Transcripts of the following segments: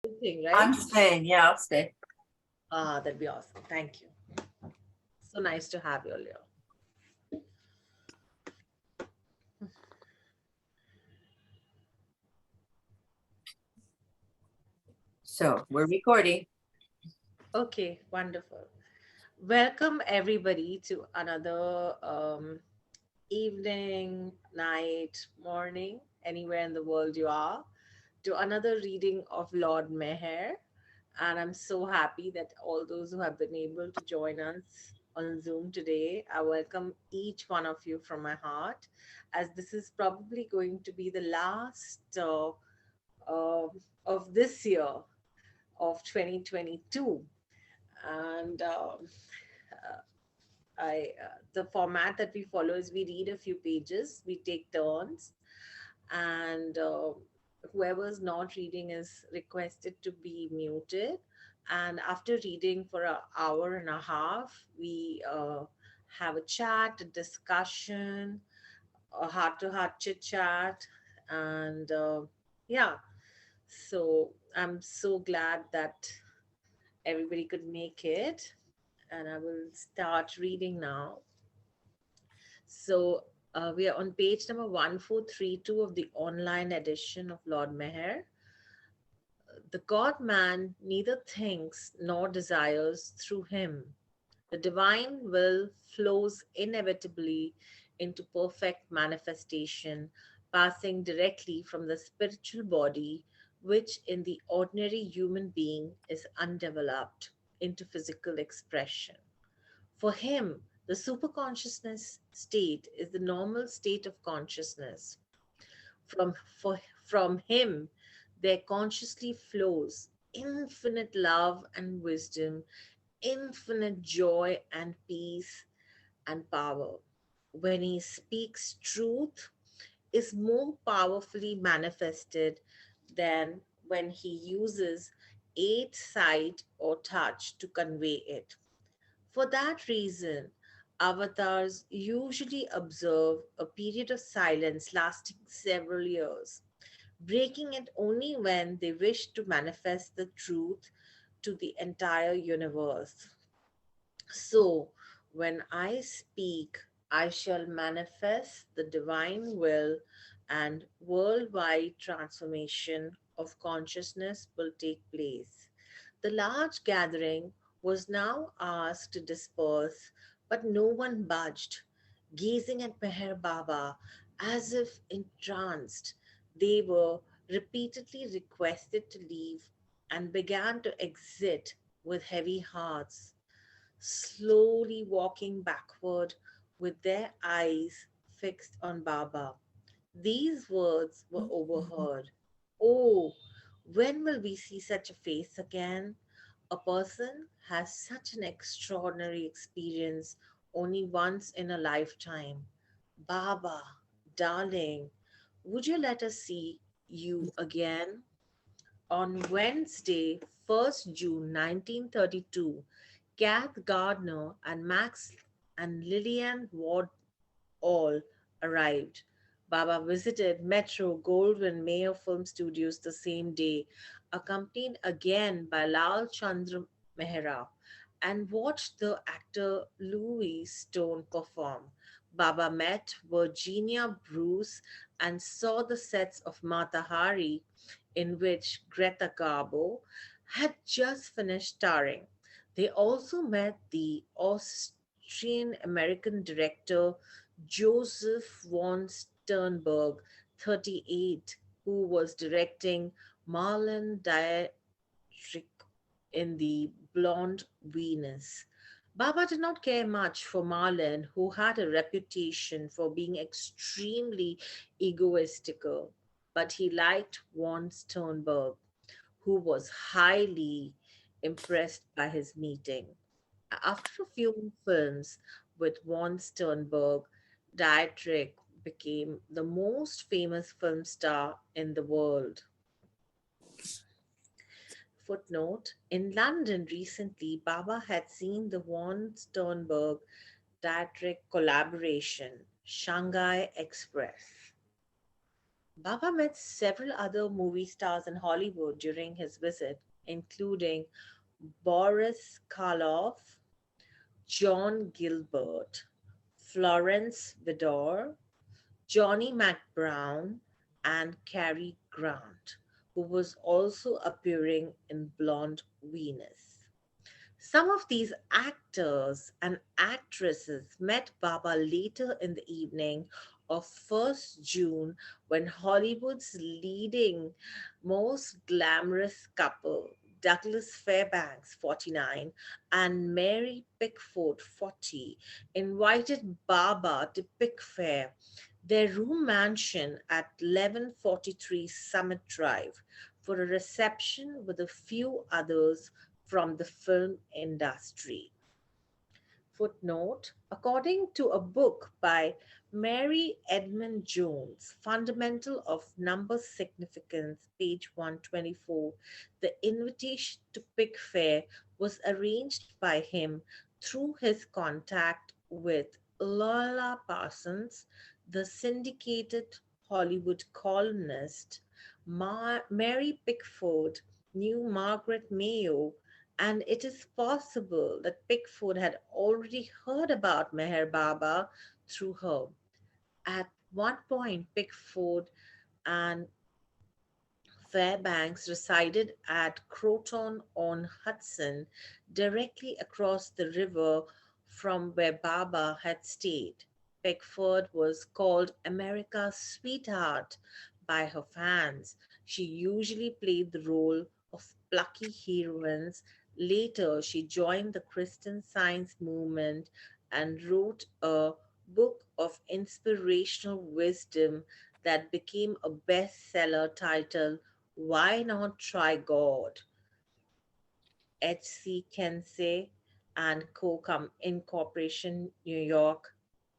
Thing, I'm right? staying. Yeah, I'll stay. Ah, that'd be awesome. Thank you. So nice to have you, Leo. So we're recording. Okay, wonderful. Welcome everybody to another evening, night, morning, anywhere in the world you are, to another reading of Lord Meher. And I'm so happy that all those who have been able to join us on Zoom today, I welcome each one of you from my heart, as this is probably going to be the last uh, of this year of 2022. And the format that we follow is we read a few pages, we take turns, and whoever's not reading is requested to be muted. And after reading for an hour and a half, we have a chat, a discussion, a heart-to-heart chit chat, and yeah. So I'm so glad that everybody could make it, and I will start reading now. So we are on page number 1432 of the online edition of Lord Meher. The God man neither thinks nor desires through him. The divine will flows inevitably into perfect manifestation, passing directly from the spiritual body, which in the ordinary human being is undeveloped, into physical expression. For him, the superconsciousness state is the normal state of consciousness. From him, there consciously flows infinite love and wisdom, infinite joy and peace and power. When he speaks, truth is more powerfully manifested than when he uses aid, sight, or touch to convey it. For that reason, avatars usually observe a period of silence lasting several years, breaking it only when they wish to manifest the truth to the entire universe. So, when I speak, I shall manifest the divine will, and worldwide transformation of consciousness will take place. The large gathering was now asked to disperse, but no one budged, gazing at Meher Baba as if entranced. They were repeatedly requested to leave and began to exit with heavy hearts, slowly walking backward with their eyes fixed on Baba. These words were overheard. Oh, when will we see such a face again? A person has such an extraordinary experience only once in a lifetime. Baba, darling, would you let us see you again? On Wednesday, 1st June 1932, Kath Gardner and Max and Lillian Ward all arrived. Baba visited Metro Goldwyn Mayer Film Studios the same day, accompanied again by Lal Chandra Mehra, and watched the actor Louis Stone perform. Baba met Virginia Bruce and saw the sets of Mata Hari, in which Greta Garbo had just finished starring. They also met the Austrian American director Joseph von Sternberg, 38, who was directing Marlon Dietrich in The Blonde Venus. Baba did not care much for Marlon, who had a reputation for being extremely egoistical, but he liked von Sternberg, who was highly impressed by his meeting. After a few films with von Sternberg, Dietrich became the most famous film star in the world. Footnote: in London recently, Baba had seen the von Sternberg Dietrich collaboration, Shanghai Express. Baba met several other movie stars in Hollywood during his visit, including Boris Karloff, John Gilbert, Florence Vidor, Johnny McBrown, and Cary Grant, who was also appearing in Blonde Venus. Some of these actors and actresses met Baba later in the evening of 1st June when Hollywood's leading, most glamorous couple, Douglas Fairbanks, 49, and Mary Pickford, 40, invited Baba to Pickfair, their room mansion at 1143 Summit Drive, for a reception with a few others from the film industry. Footnote: according to a book by Mary Edmund Jones, Fundamental of Number Significance, page 124, the invitation to Pickfair was arranged by him through his contact with Lola Parsons, the syndicated Hollywood columnist. Mary Pickford knew Margaret Mayo, and it is possible that Pickford had already heard about Meher Baba through her. At one point, Pickford and Fairbanks resided at Croton on Hudson, directly across the river from where Baba had stayed. Pickford was called America's sweetheart by her fans. She usually played the role of plucky heroines. Later, she joined the Christian Science movement and wrote a book of inspirational wisdom that became a bestseller titled Why Not Try God? H.C. Kensey and Incorporation, New York,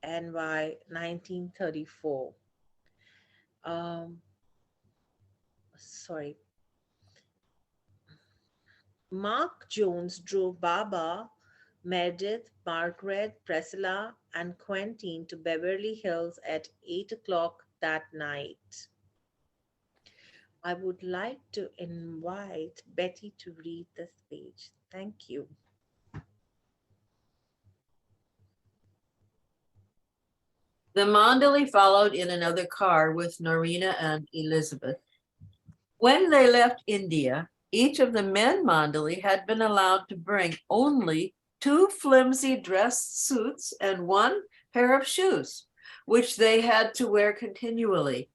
NY 1934. Um, sorry. Mark Jones drove Baba, Meredith, Margaret, Priscilla, and Quentin to Beverly Hills at 8 o'clock that night. I would like to invite Betty to read this page. Thank you. The Mondeli followed in another car with Norina and Elizabeth. When they left India, each of the men Mondeli had been allowed to bring only two flimsy dress suits and one pair of shoes, which they had to wear continually.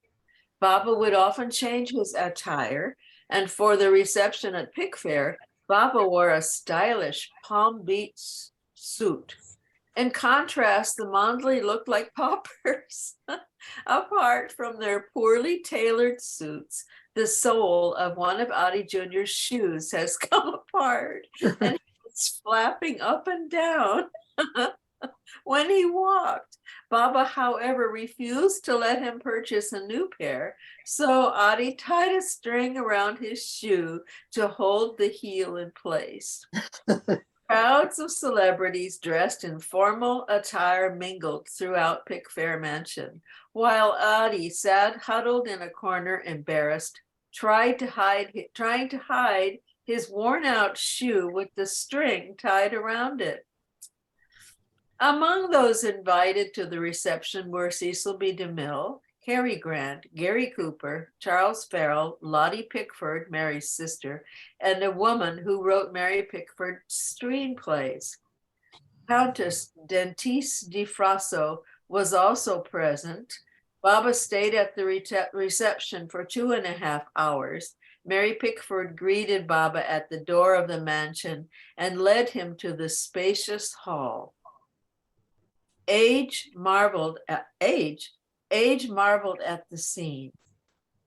Baba would often change his attire, and for the reception at Pickfair, Baba wore a stylish Palm Beach suit. In contrast, the Mondley looked like paupers. Apart from their poorly tailored suits, the sole of one of Adi Jr.'s shoes has come apart and it's flapping up and down when he walked. Baba, however, refused to let him purchase a new pair, so Adi tied a string around his shoe to hold the heel in place. Crowds of celebrities dressed in formal attire mingled throughout Pickfair Mansion, while Adi sat huddled in a corner, embarrassed, trying to hide his worn-out shoe with the string tied around it. Among those invited to the reception were Cecil B. DeMille, Cary Grant, Gary Cooper, Charles Farrell, Lottie Pickford, Mary's sister, and a woman who wrote Mary Pickford's screenplays. Countess Dentise di Frasso was also present. Baba stayed at the reception for 2.5 hours. Mary Pickford greeted Baba at the door of the mansion and led him to the spacious hall. Age marveled at the scene.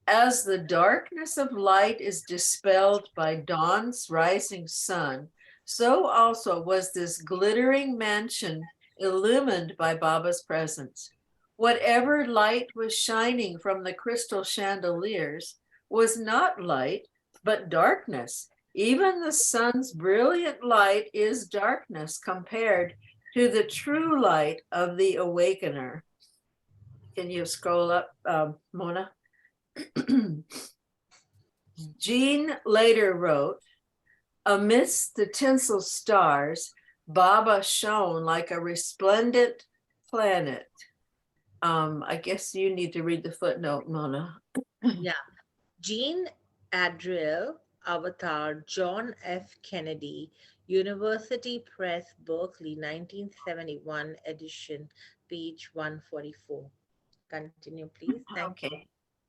As the darkness of light is dispelled by dawn's rising sun, so also was this glittering mansion illumined by Baba's presence. Whatever light was shining from the crystal chandeliers was not light, but darkness. Even the sun's brilliant light is darkness compared to the true light of the awakener. Can you scroll up, Mona? Jean later wrote, amidst the tinsel stars, Baba shone like a resplendent planet. I guess you need to read the footnote, Mona. Yeah. Jean Adriel, Avatar, John F. Kennedy, University Press, Berkeley, 1971 edition, page 144. Continue, please. Thank you. Okay.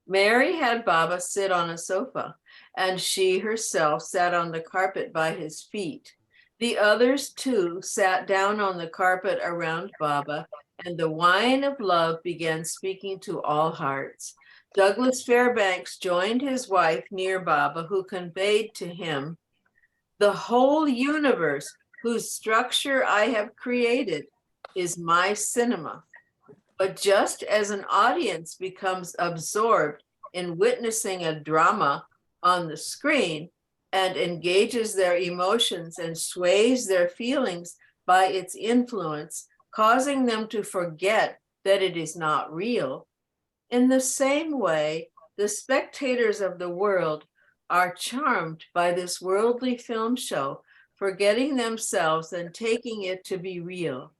Mary had Baba sit on a sofa, and she herself sat on the carpet by his feet. The others too sat down on the carpet around Baba, and the wine of love began speaking to all hearts. Douglas Fairbanks joined his wife near Baba, who conveyed to him, the whole universe whose structure I have created is my cinema. But just as an audience becomes absorbed in witnessing a drama on the screen and engages their emotions and sways their feelings by its influence, causing them to forget that it is not real, in the same way, the spectators of the world are charmed by this worldly film show, forgetting themselves and taking it to be real.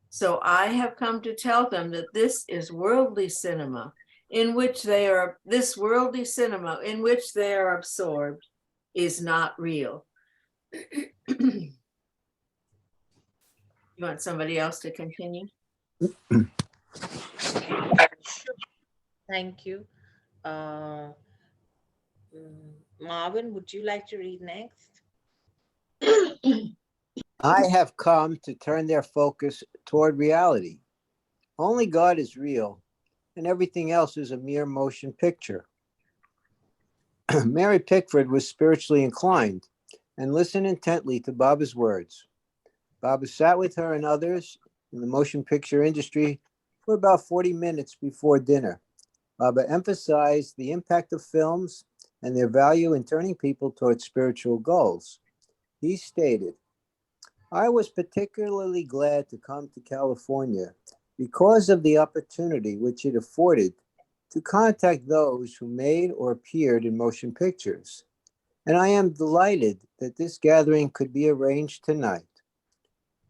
So I have come to tell them that this worldly cinema in which they are absorbed is not real. You want somebody else to continue? Thank you. Uh, Marvin, would you like to read next? I have come to turn their focus toward reality. Only God is real, and everything else is a mere motion picture. Mary Pickford was spiritually inclined and listened intently to Baba's words. Baba sat with her and others in the motion picture industry for about 40 minutes before dinner. Baba emphasized the impact of films and their value in turning people towards spiritual goals. He stated, I was particularly glad to come to California because of the opportunity which it afforded to contact those who made or appeared in motion pictures. And I am delighted that this gathering could be arranged tonight.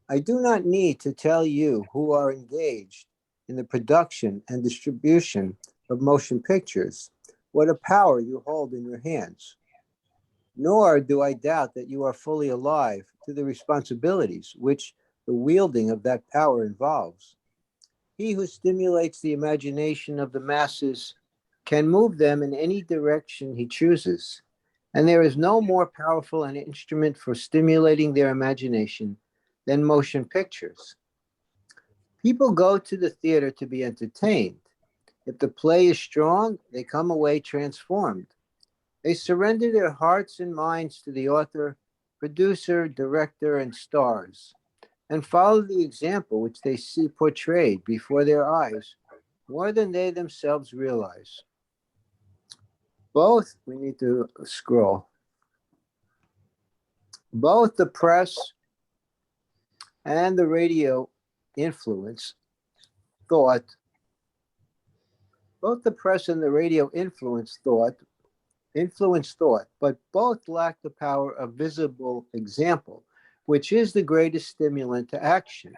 I do not need to tell you who are engaged in the production and distribution of motion pictures what a power you hold in your hands. Nor do I doubt that you are fully alive to the responsibilities which the wielding of that power involves. He who stimulates the imagination of the masses can move them in any direction he chooses, and there is no more powerful an instrument for stimulating their imagination than motion pictures. People go to the theater to be entertained. If the play is strong, they come away transformed. They surrender their hearts and minds to the author, producer, director, and stars, and follow the example which they see portrayed before their eyes more than they themselves realize. We need to scroll, both the press and the radio influence thought, both the press and the radio influence thought, but both lack the power of visible example, which is the greatest stimulant to action,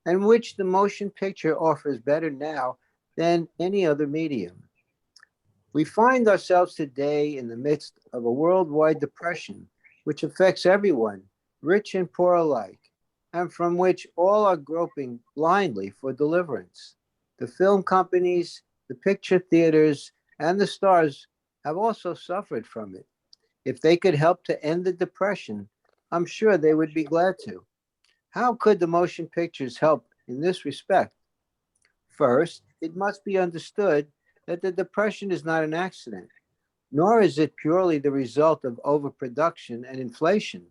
and which the motion picture offers better now than any other medium. We find ourselves today in the midst of a worldwide depression, which affects everyone, rich and poor alike, and from which all are groping blindly for deliverance. The film companies, the picture theaters, and the stars have also suffered from it. If they could help to end the depression, I'm sure they would be glad to. How could the motion pictures help in this respect? First, it must be understood that the depression is not an accident, nor is it purely the result of overproduction and inflation.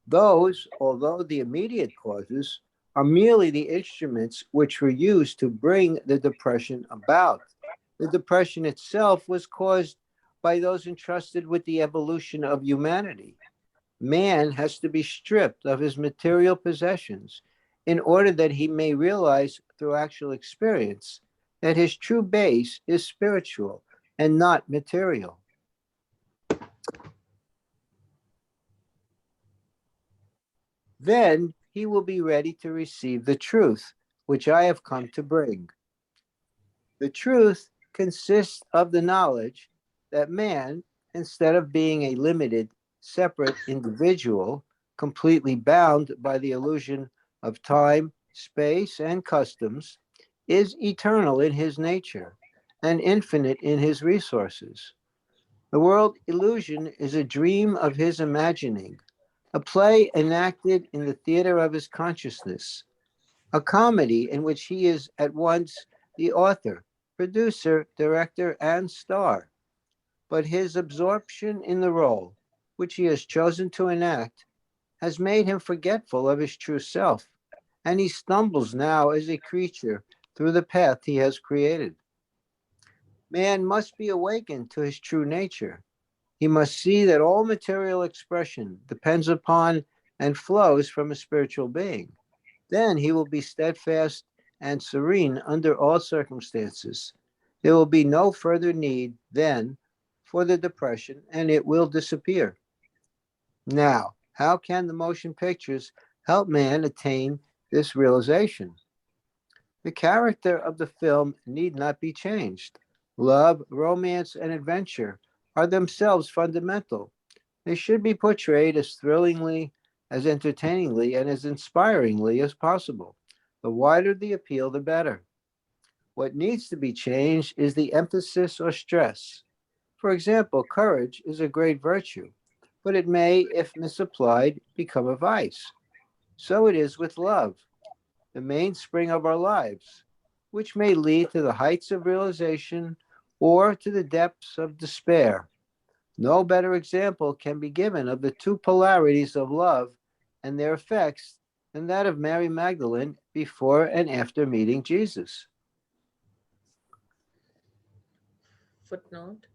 Those, although the immediate causes, are merely the instruments which were used to bring the depression about. The depression itself was caused by those entrusted with the evolution of humanity. Man has to be stripped of his material possessions in order that he may realize through actual experience that his true base is spiritual and not material. Then he will be ready to receive the truth, which I have come to bring. The truth consists of the knowledge that man, instead of being a limited, separate individual, completely bound by the illusion of time, space, and customs, is eternal in his nature and infinite in his resources. The world illusion is a dream of his imagining, a play enacted in the theater of his consciousness, a comedy in which he is at once the author, producer, director, and star. But his absorption in the role, which he has chosen to enact, has made him forgetful of his true self, and he stumbles now as a creature through the path he has created. Man must be awakened to his true nature. He must see that all material expression depends upon and flows from a spiritual being. Then he will be steadfast and serene under all circumstances. There will be no further need then for the depression, and it will disappear. Now, how can the motion pictures help man attain this realization? The character of the film need not be changed. Love, romance, and adventure are themselves fundamental. They should be portrayed as thrillingly, as entertainingly, and as inspiringly as possible. The wider the appeal, the better. What needs to be changed is the emphasis or stress. For example, courage is a great virtue, but it may, if misapplied, become a vice. So it is with love, the mainspring of our lives, which may lead to the heights of realization or to the depths of despair. No better example can be given of the two polarities of love and their effects than that of Mary Magdalene before and after meeting Jesus. Footnote: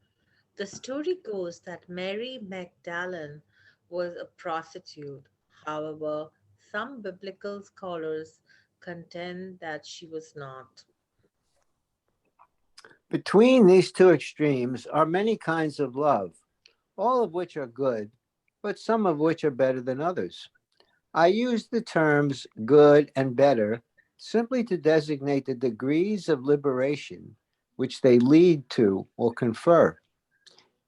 the story goes that Mary Magdalene was a prostitute. However, some biblical scholars contend that she was not. Between these two extremes are many kinds of love, all of which are good, but some of which are better than others. I use the terms good and better simply to designate the degrees of liberation which they lead to or confer.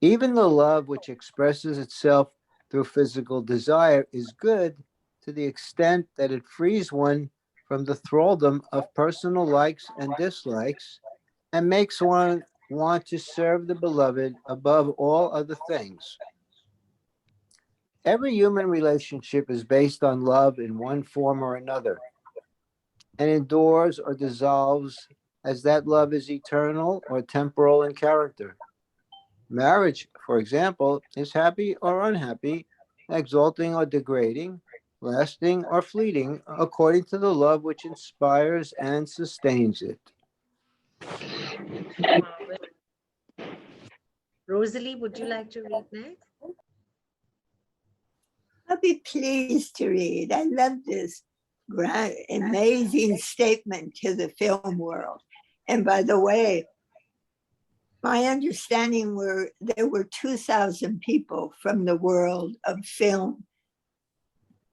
Even the love which expresses itself through physical desire is good to the extent that it frees one from the thraldom of personal likes and dislikes and makes one want to serve the beloved above all other things. Every human relationship is based on love in one form or another and endures or dissolves as that love is eternal or temporal in character. Marriage, for example, is happy or unhappy, exalting or degrading, lasting or fleeting, according to the love which inspires and sustains it. Marvel. Rosalie, would you like to read next? I'll be pleased to read. I love this grand, amazing statement to the film world. And by the way, my understanding were there were 2,000 people from the world of film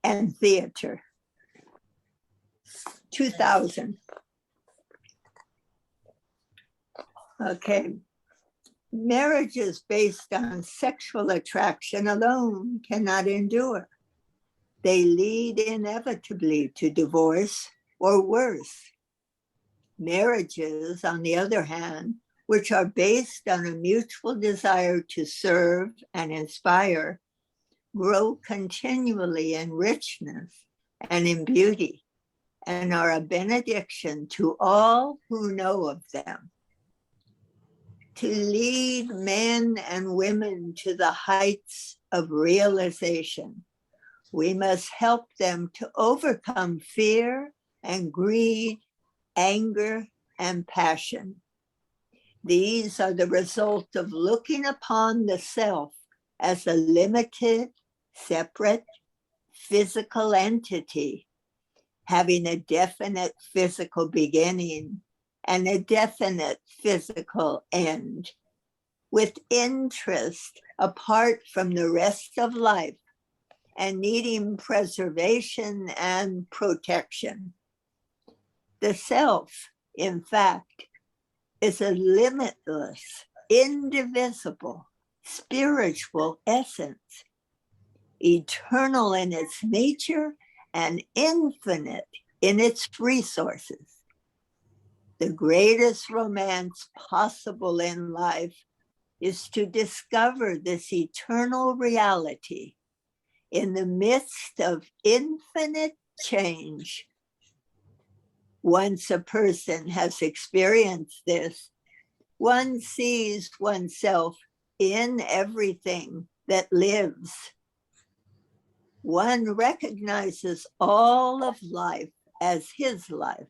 and theater. 2,000. Okay. Marriages based on sexual attraction alone cannot endure. They lead inevitably to divorce or worse. Marriages, on the other hand, which are based on a mutual desire to serve and inspire, grow continually in richness and in beauty, and are a benediction to all who know of them. To lead men and women to the heights of realization, we must help them to overcome fear and greed, anger, and passion. These are the result of looking upon the self as a limited, separate, physical entity, having a definite physical beginning and a definite physical end. with interest apart from the rest of life and needing preservation and protection. The self, in fact, is a limitless, indivisible, spiritual essence, eternal in its nature and infinite in its resources. The greatest romance possible in life is to discover this eternal reality in the midst of infinite change. Once a person has experienced this, one sees oneself in everything that lives. One recognizes all of life as his life,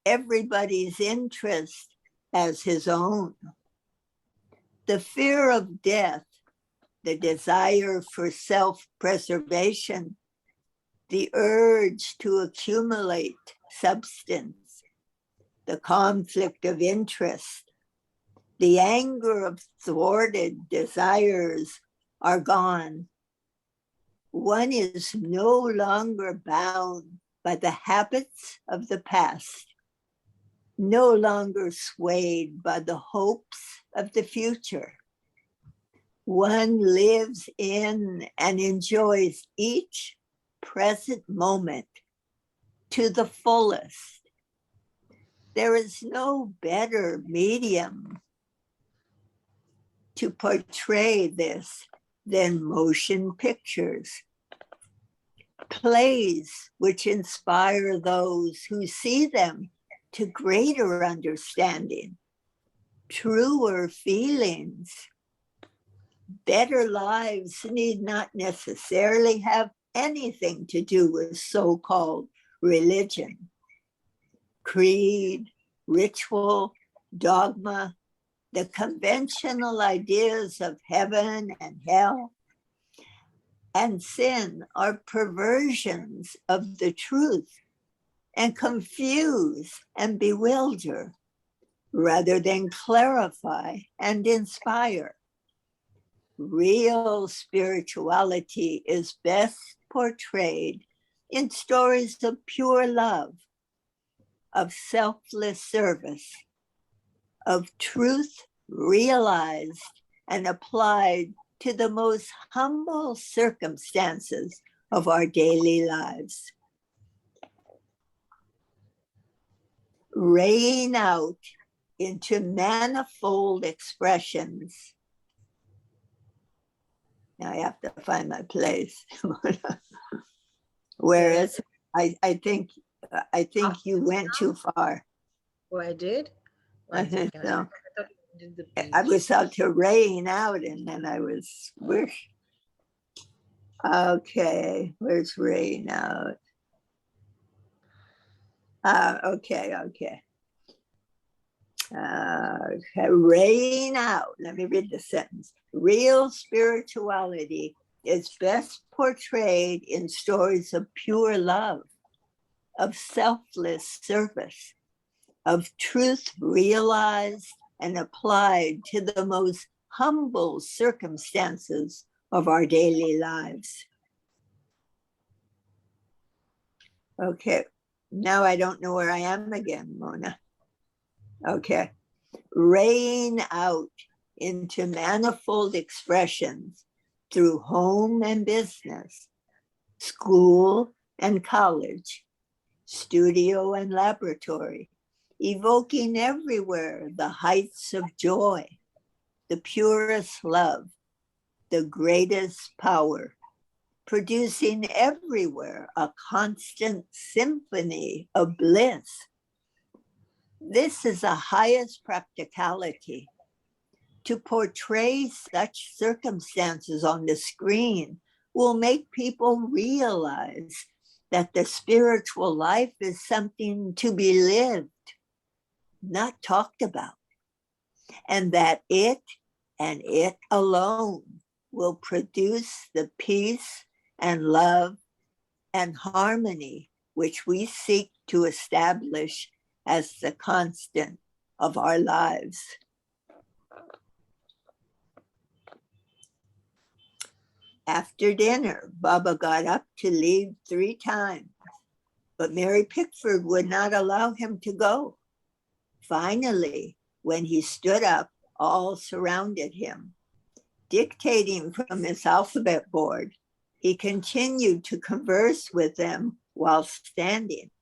everybody's interest as his own. The fear of death, the desire for self-preservation, the urge to accumulate substance, the conflict of interest, the anger of thwarted desires are gone. One is no longer bound by the habits of the past, no longer swayed by the hopes of the future. One lives in and enjoys each present moment to the fullest. There is no better medium to portray this than motion pictures, plays which inspire those who see them to greater understanding, truer feelings. Better lives need not necessarily have anything to do with so-called religion, creed, ritual, dogma, the conventional ideas of heaven and hell and sin are perversions of the truth and confuse and bewilder rather than clarify and inspire. Real spirituality is best portrayed in stories of pure love, of selfless service, of truth realized and applied to the most humble circumstances of our daily lives. Raying out into manifold expressions. Now I have to find my place. Whereas I think you went too far. Oh, I did? One second. No. I thought you did the I beach. was out to raying out and then I was, okay, where's raying out? Okay. Raying out, let me read the sentence. Real spirituality is best portrayed in stories of pure love, of selfless service, of truth realized and applied to the most humble circumstances of our daily lives. Okay, now I don't know where I am again, Mona. Okay, raying out into manifold expressions through home and business, school and college, studio and laboratory, evoking everywhere the heights of joy, the purest love, the greatest power, producing everywhere a constant symphony of bliss. This is the highest practicality. To portray such circumstances on the screen will make people realize that the spiritual life is something to be lived, not talked about, and that it and it alone will produce the peace and love and harmony which we seek to establish as the constant of our lives. After dinner, Baba got up to leave 3 times, but Mary Pickford would not allow him to go. Finally, when he stood up, all surrounded him. Dictating from his alphabet board, he continued to converse with them while standing.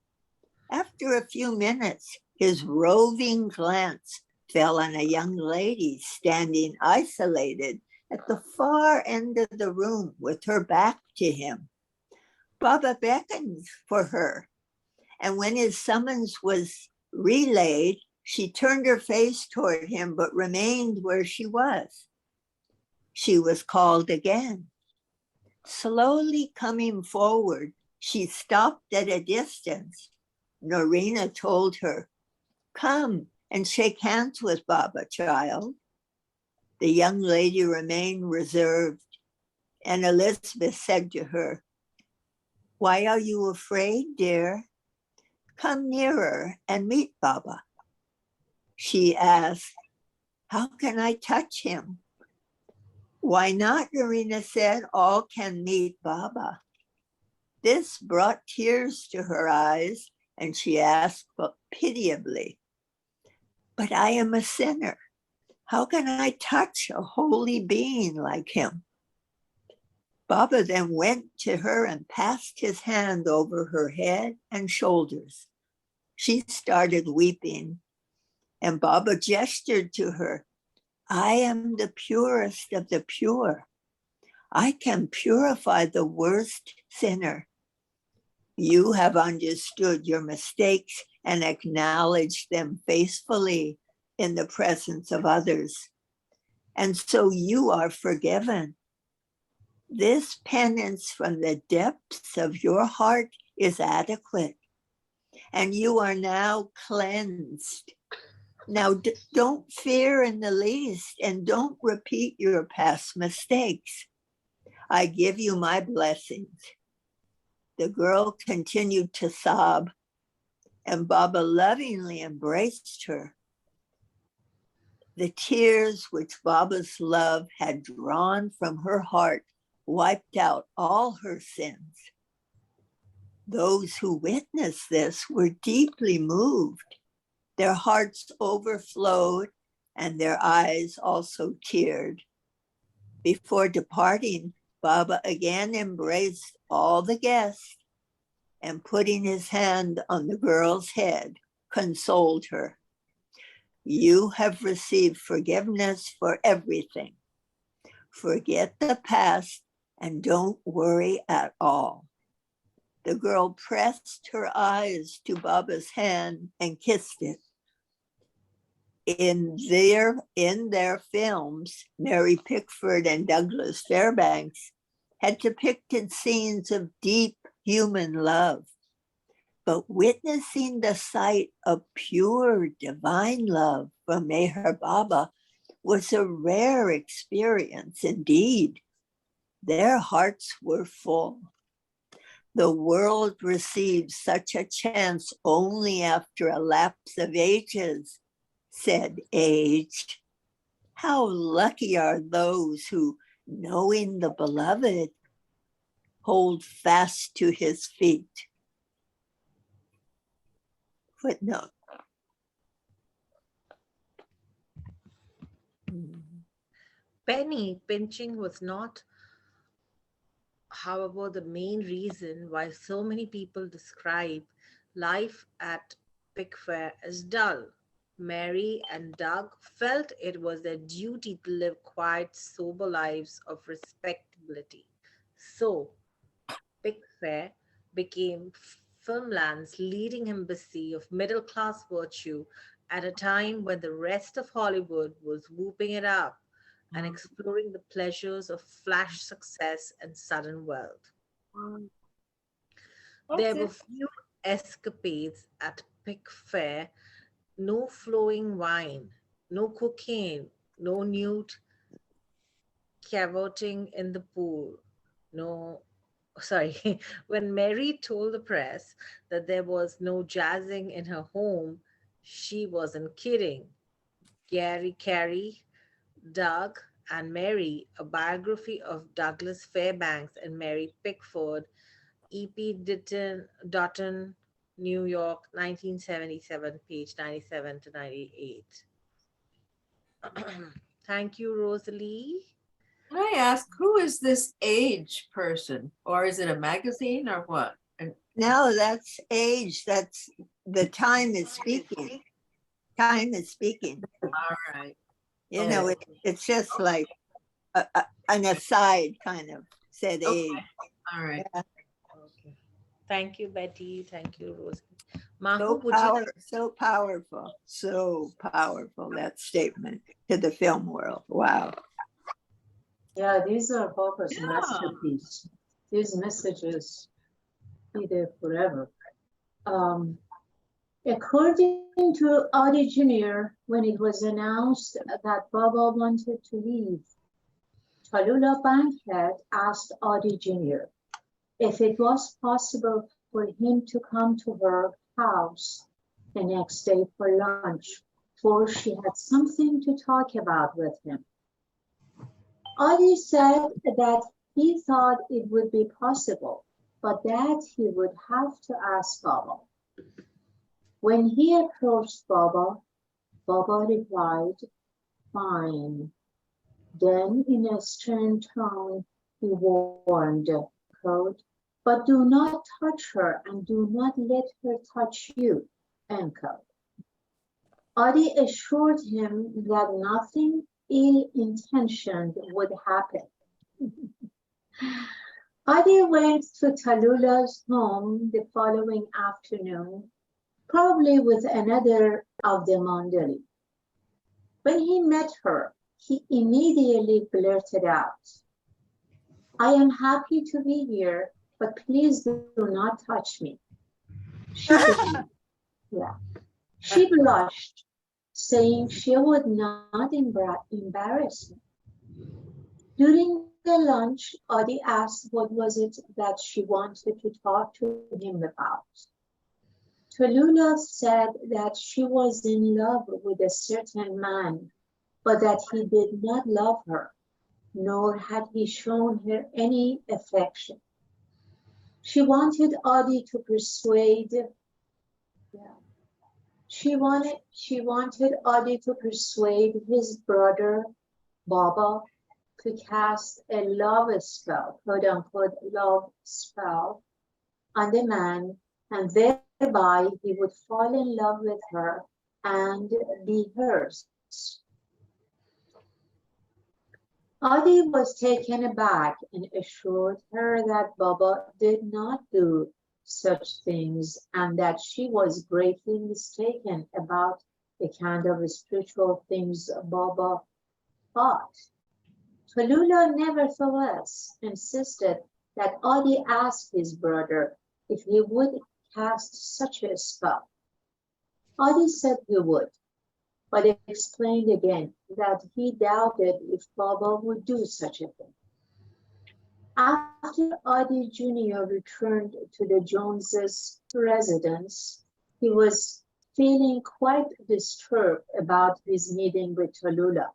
After a few minutes, his roving glance fell on a young lady standing isolated at the far end of the room with her back to him. Baba beckoned for her, and when his summons was relayed, she turned her face toward him but remained where she was. She was called again. Slowly coming forward, she stopped at a distance. Norina told her, "Come and shake hands with Baba, child." The young lady remained reserved, and Elizabeth said to her, "Why are you afraid, dear? Come nearer and meet Baba." She asked, "How can I touch him?" "Why not?" Norina said, "all can meet Baba." This brought tears to her eyes, and she asked pitiably, "But I am a sinner. How can I touch a holy being like him?" Baba then went to her and passed his hand over her head and shoulders. She started weeping, and Baba gestured to her, "I am the purest of the pure. I can purify the worst sinner. You have understood your mistakes and acknowledged them faithfully in the presence of others. And so you are forgiven. This penance from the depths of your heart is adequate, and you are now cleansed. Now, don't fear in the least, and don't repeat your past mistakes. I give you my blessings." The girl continued to sob, and Baba lovingly embraced her. The tears which Baba's love had drawn from her heart wiped out all her sins. Those who witnessed this were deeply moved. Their hearts overflowed, and their eyes also teared. Before departing, Baba again embraced all the guests and, putting his hand on the girl's head, consoled her. "You have received forgiveness for everything. Forget the past and don't worry at all." The girl pressed her eyes to Baba's hand and kissed it. In their films, Mary Pickford and Douglas Fairbanks had depicted scenes of deep human love. But witnessing the sight of pure divine love from Meher Baba was a rare experience indeed. Their hearts were full. The world receives such a chance only after a lapse of ages, said Age. How lucky are those who, knowing the beloved, hold fast to his feet. Footnote. Penny pinching was not, however, the main reason why so many people describe life at Pickfair as dull. Mary and Doug felt it was their duty to live quiet, sober lives of respectability. So, Pickfair became Filmland's leading embassy of middle class virtue at a time when the rest of Hollywood was whooping it up and exploring the pleasures of flash success and sudden wealth. That's There were it. few escapades at Pickfair, no flowing wine, no cocaine, no nude cavorting in the pool, no sorry, when Mary told the press that there was no jazzing in her home, she wasn't kidding. Gary Carey, Doug, and Mary, a biography of Douglas Fairbanks and Mary Pickford, E.P. Dutton, New York, 1977, page 97 to 98. Thank you, Rosalie. Can I ask, who is this age person? Or is it a magazine or what? And No, that's age. That's the time is speaking. Time is speaking. all right. You know, Okay. it's just like an aside kind of said Okay. age. All right. Yeah. Okay. Thank you, Betty. Thank you, Rosalie. So Mahu, would you? so powerful, that statement to the film world. Wow. Yeah, these are Popper's Yeah. masterpiece. These messages be there forever. According to Audie Jr., when it was announced that Baba wanted to leave, Tallulah Bankhead asked Audie Jr. if it was possible for him to come to her house the next day for lunch, for she had something to talk about with him. Audie said that he thought it would be possible, but that he would have to ask Baba. When he approached Baba, Baba replied, "Fine." Then in a stern tone, he warned, quote, "But do not touch her and do not let her touch you," end quote. Audie assured him that nothing ill-intentioned would happen. Audie went to Tallulah's home the following afternoon, probably with another of the Mandali. When he met her, he immediately blurted out, "I am happy to be here, but please do not touch me." She blushed, She blushed, saying she would not embarrass him. During the lunch, Audie asked what was it that she wanted to talk to him about. Tallulah said that she was in love with a certain man, but that he did not love her, nor had he shown her any affection. She wanted Audie to persuade Audie to persuade his brother Baba to cast a love spell, quote unquote love spell, on the man, and thereby he would fall in love with her and be hers. Audie was taken aback and assured her that Baba did not do such things and that she was greatly mistaken about the kind of spiritual things Baba taught. Tallulah nevertheless insisted that Audie ask his brother if he would cast such a spell. Audie said he would, but explained again that he doubted if Baba would do such a thing. After Audie Jr. returned to the Joneses' residence, he was feeling quite disturbed about his meeting with Tallulah,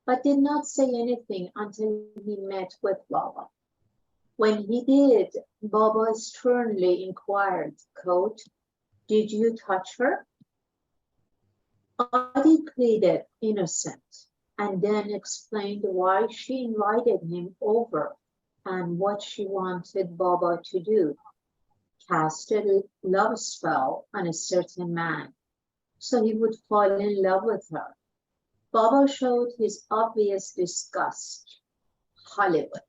but did not say anything until he met with Baba. When he did, Baba sternly inquired, quote, "Did you touch her?" Audie pleaded innocent and then explained why she invited him over and what she wanted Baba to do, cast a love spell on a certain man so he would fall in love with her. Baba showed his obvious disgust. Hollywood.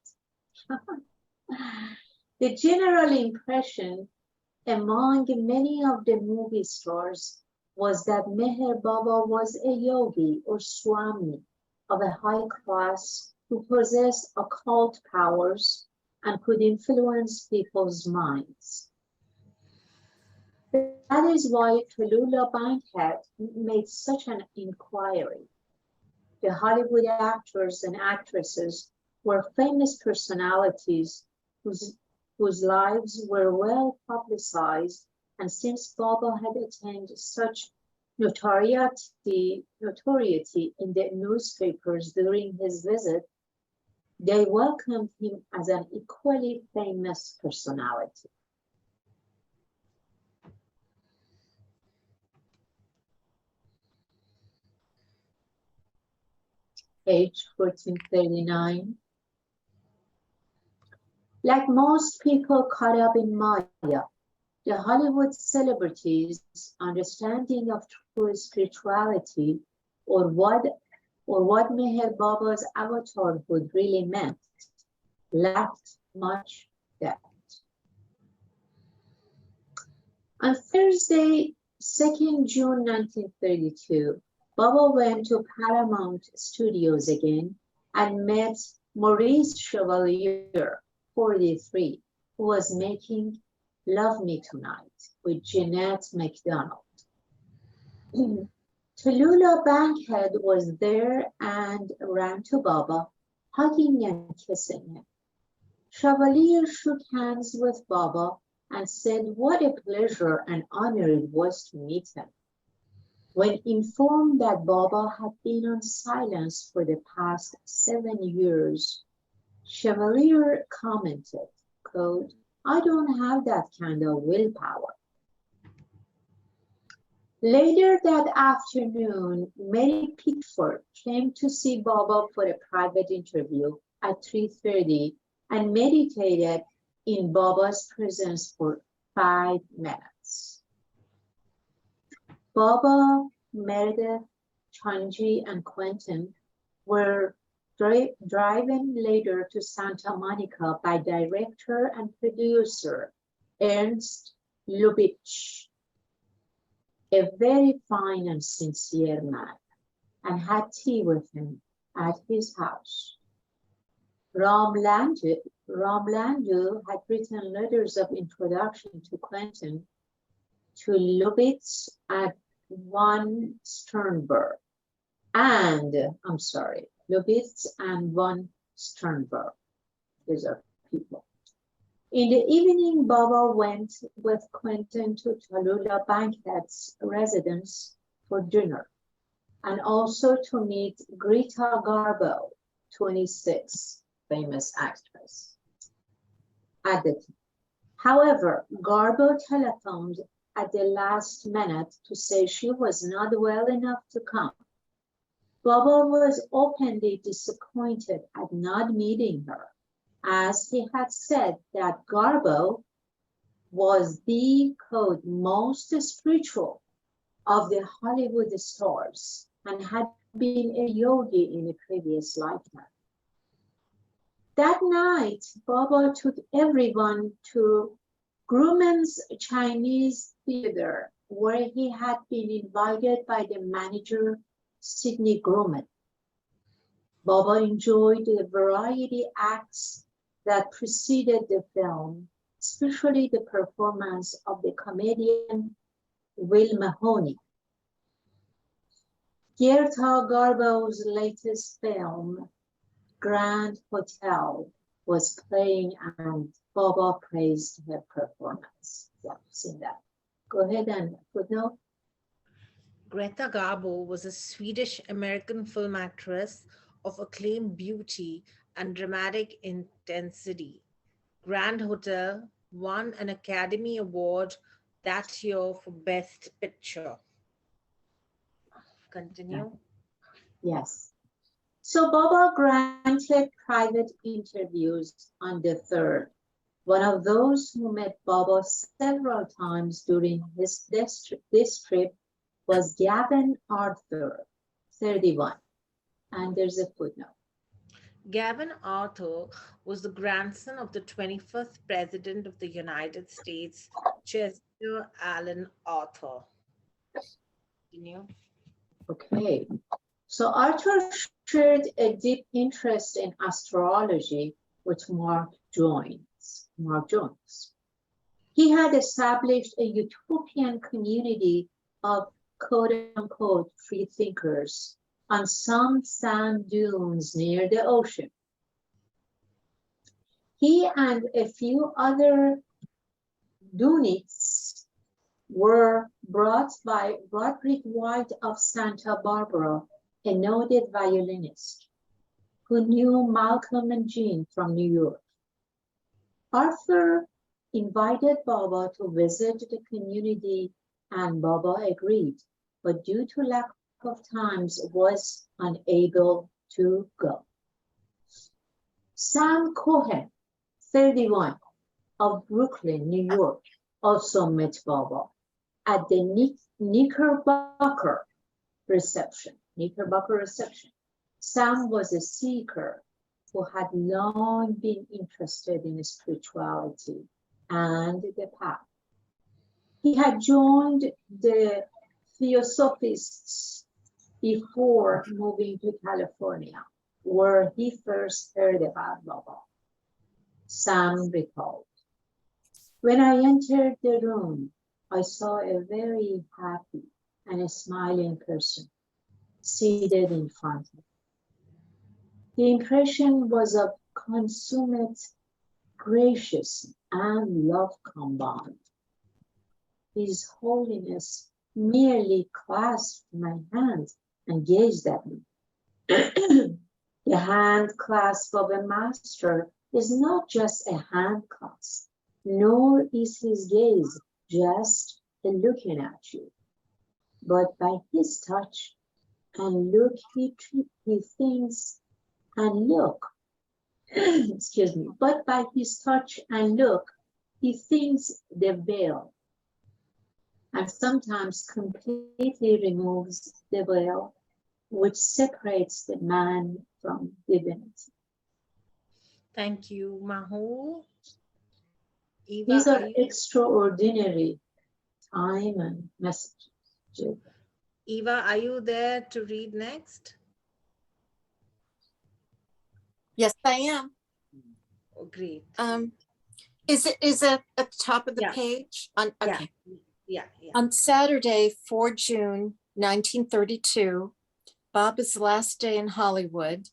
The general impression among many of the movie stars was that Meher Baba was a yogi or swami of a high class who possessed occult powers and could influence people's minds. That is why Tallulah Bankhead made such an inquiry. The Hollywood actors and actresses were famous personalities whose lives were well publicized, and since Baba had attained such notoriety in the newspapers during his visit, they welcomed him as an equally famous personality. Page 1439. Like most people caught up in Maya, the Hollywood celebrities' understanding of true spirituality or what Meher Baba's avatarhood really meant lacked much depth. On Thursday, 2nd June 1932, Baba went to Paramount Studios again and met Maurice Chevalier, 43, who was making Love Me Tonight with Jeanette MacDonald. Tallulah Bankhead was there and ran to Baba, hugging and kissing him. Chevalier shook hands with Baba and said what a pleasure and honor it was to meet him. When informed that Baba had been on silence for the past 7 years, Chevalier commented, quote, "I don't have that kind of willpower." Later that afternoon, Mary Pickford came to see Baba for a private interview at 3:30 and meditated in Baba's presence for 5 minutes. Baba, Meredith, Chanji, and Quentin were driven later to Santa Monica by director and producer Ernst Lubitsch, a very fine and sincere man, and had tea with him at his house. Ram Landu had written letters of introduction to Quentin, to Lubitsch and von Sternberg, Lubitsch and von Sternberg. These are people. In the evening, Baba went with Quentin to Tallulah Bankhead's residence for dinner, and also to meet Greta Garbo, 26, famous actress, at the time. However, Garbo telephoned at the last minute to say she was not well enough to come. Baba was openly disappointed at not meeting her, as he had said that Garbo was the quote, most spiritual of the Hollywood stars and had been a yogi in a previous lifetime. That night, Baba took everyone to Grumman's Chinese Theater, where he had been invited by the manager, Sidney Grumman. Baba enjoyed the variety acts that preceded the film, especially the performance of the comedian Will Mahoney. Greta Garbo's latest film, Grand Hotel, was playing and Baba praised her performance. Yeah, I've seen that. Go ahead and footnote. Greta Garbo was a Swedish-American film actress of acclaimed beauty and dramatic intensity. Grand Hotel won an Academy Award that year for Best Picture. Continue. Yes. So Baba granted private interviews on the 3rd. One of those who met Baba several times during this trip was Gavin Arthur, 31. And there's a footnote. Gavin Arthur was the grandson of the 25th President of the United States, Chester Alan Arthur. Continue. Okay. So Arthur shared a deep interest in astrology with Mark Jones. He had established a utopian community of quote-unquote free thinkers on some sand dunes near the ocean. He and a few other Dunites were brought by Roderick White of Santa Barbara, a noted violinist who knew Malcolm and Jean from New York. Arthur invited Baba to visit the community and Baba agreed, but due to lack of time was unable to go. Sam Cohen, 31, of Brooklyn, New York, also met Baba at the Knickerbocker reception. Sam was a seeker who had long been interested in spirituality and the path. He had joined the Theosophists before moving to California, where he first heard about Baba. Sam recalled, "When I entered the room, I saw a very happy and a smiling person seated in front of me. The impression was of consummate graciousness and love combined. His Holiness merely clasped my hand and gazed at me. The hand clasp of a master is not just a hand clasp, nor is his gaze just a looking at you, but by his touch and look he thinks and look, excuse me, but by his touch and look he thinks the veil, and sometimes completely removes the veil which separates the man from divinity." Thank you, Mahu. Eva, These are extraordinary time and messages. Eva, are you there to read next? Yes, I am. Oh, great. Is it at the top of the Yeah. page? Okay. Yeah. On Saturday, 4 June 1932, Baba's last day in Hollywood,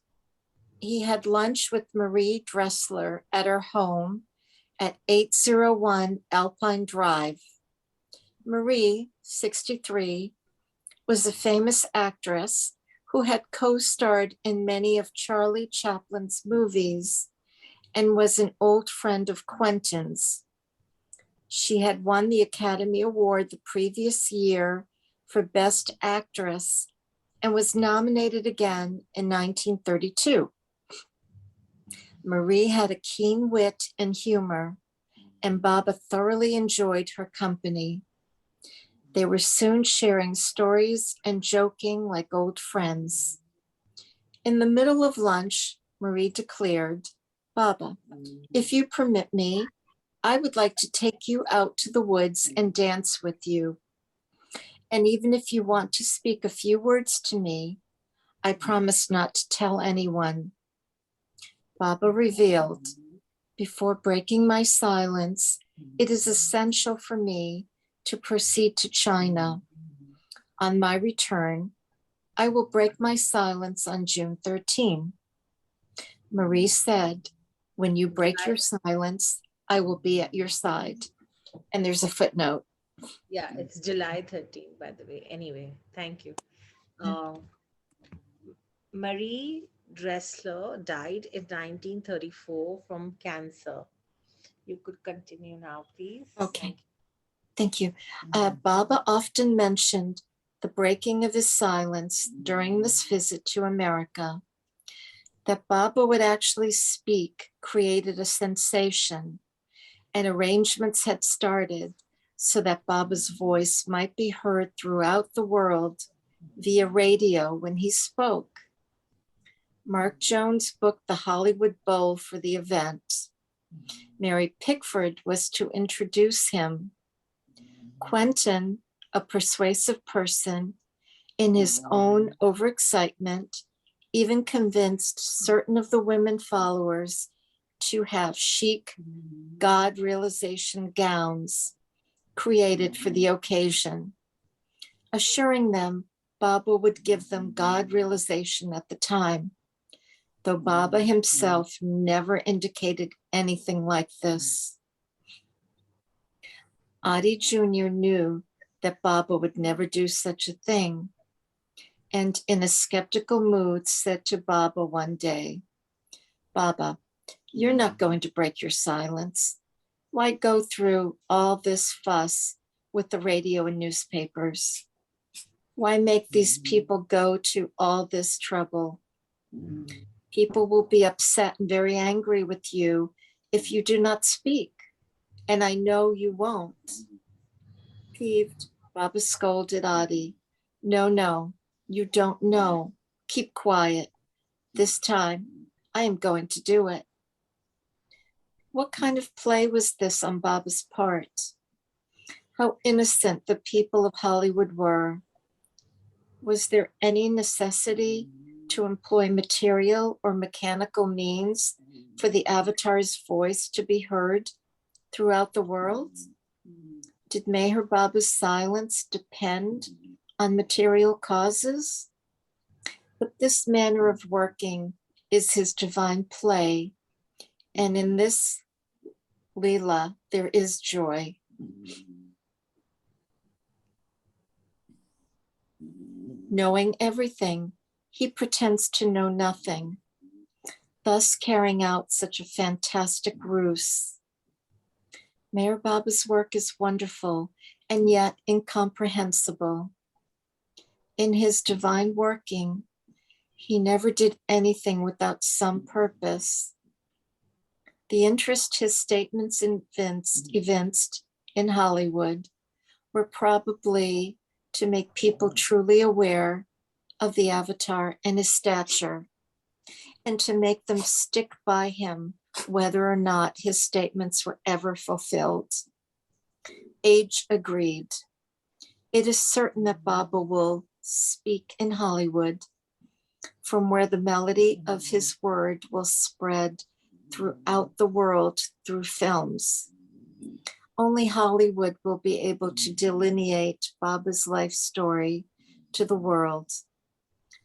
he had lunch with Marie Dressler at her home at 801 Alpine Drive. Marie, 63, was a famous actress who had co-starred in many of Charlie Chaplin's movies and was an old friend of Quentin's. She had won the Academy Award the previous year for Best Actress and was nominated again in 1932. Marie had a keen wit and humor, and Baba thoroughly enjoyed her company. They were soon sharing stories and joking like old friends. In the middle of lunch, Marie declared, "Baba, if you permit me, I would like to take you out to the woods and dance with you. And even if you want to speak a few words to me, I promise not to tell anyone." Baba revealed, "Before breaking my silence, it is essential for me to proceed to China. On my return, I will break my silence on June 13. Marie said, "When you break your silence, I will be at your side." And there's a footnote. Yeah, it's July 13th, by the way. Anyway, thank you. Marie Dressler died in 1934 from cancer. You could continue now, please. Okay. Thank you. Baba often mentioned the breaking of his silence during this visit to America. That Baba would actually speak created a sensation, and arrangements had started so that Baba's voice might be heard throughout the world via radio when he spoke. Mark Jones booked the Hollywood Bowl for the event. Mary Pickford was to introduce him. Quentin, a persuasive person, in his own overexcitement, even convinced certain of the women followers to have chic God realization gowns created for the occasion, assuring them Baba would give them God realization at the time, though Baba himself never indicated anything like this. Adi Jr. knew that Baba would never do such a thing, and in a skeptical mood said to Baba one day, "Baba, you're not going to break your silence. Why go through all this fuss with the radio and newspapers? Why make these people go to all this trouble? People will be upset and very angry with you if you do not speak, and I know you won't." Peeved, Baba scolded Adi. "No, no, you don't know. Keep quiet. This time, I am going to do it." What kind of play was this on Baba's part? How innocent the people of Hollywood were. Was there any necessity to employ material or mechanical means for the avatar's voice to be heard throughout the world? Did Meher Baba's silence depend on material causes? But this manner of working is his divine play, and in this Leela there is joy. Knowing everything, he pretends to know nothing, thus carrying out such a fantastic ruse. Meher Baba's work is wonderful and yet incomprehensible. In his divine working, he never did anything without some purpose. The interest his statements evinced in Hollywood were probably to make people truly aware of the avatar and his stature, and to make them stick by him whether or not his statements were ever fulfilled. Age agreed. It is certain that Baba will speak in Hollywood, from where the melody of his word will spread throughout the world through films. Only Hollywood will be able to delineate Baba's life story to the world,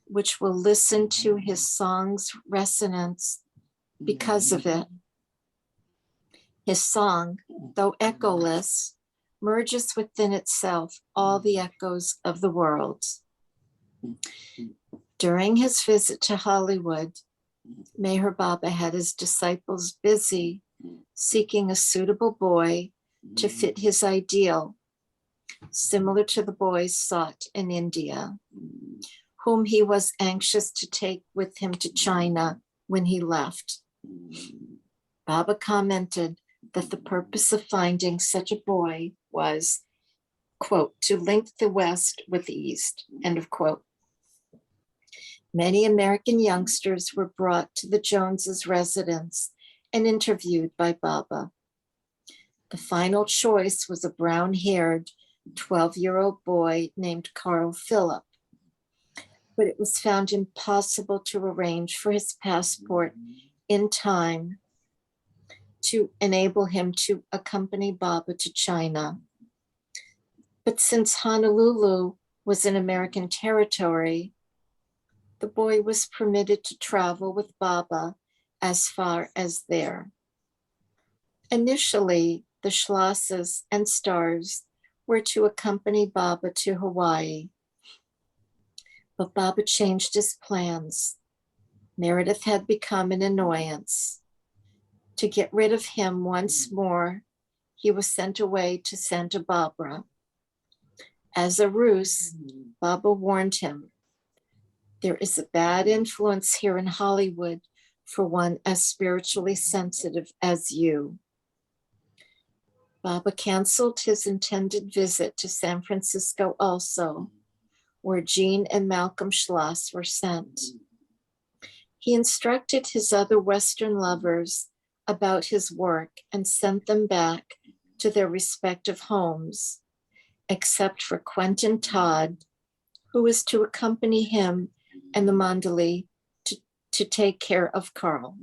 which will listen to his song's resonance because of it. His song, though echoless, merges within itself all the echoes of the world. During his visit to Hollywood, Meher Baba had his disciples busy seeking a suitable boy to fit his ideal, similar to the boys sought in India, whom he was anxious to take with him to China when he left. Baba commented that the purpose of finding such a boy was, quote, "to link the West with the East," end of quote. Many American youngsters were brought to the Joneses' residence and interviewed by Baba. The final choice was a brown-haired 12-year-old boy named Carl Phillip, but it was found impossible to arrange for his passport in time to enable him to accompany Baba to China. But since Honolulu was an American territory, the boy was permitted to travel with Baba as far as there. Initially, the Schlosses and Stars were to accompany Baba to Hawaii, but Baba changed his plans. Meredith had become an annoyance. To get rid of him once more, he was sent away to Santa Barbara. As a ruse, Baba warned him, "There is a bad influence here in Hollywood for one as spiritually sensitive as you." Baba canceled his intended visit to San Francisco also, where Jean and Malcolm Schloss were sent. He instructed his other Western lovers about his work and sent them back to their respective homes, except for Quentin Todd, who was to accompany him and the Mandali to take care of Carl.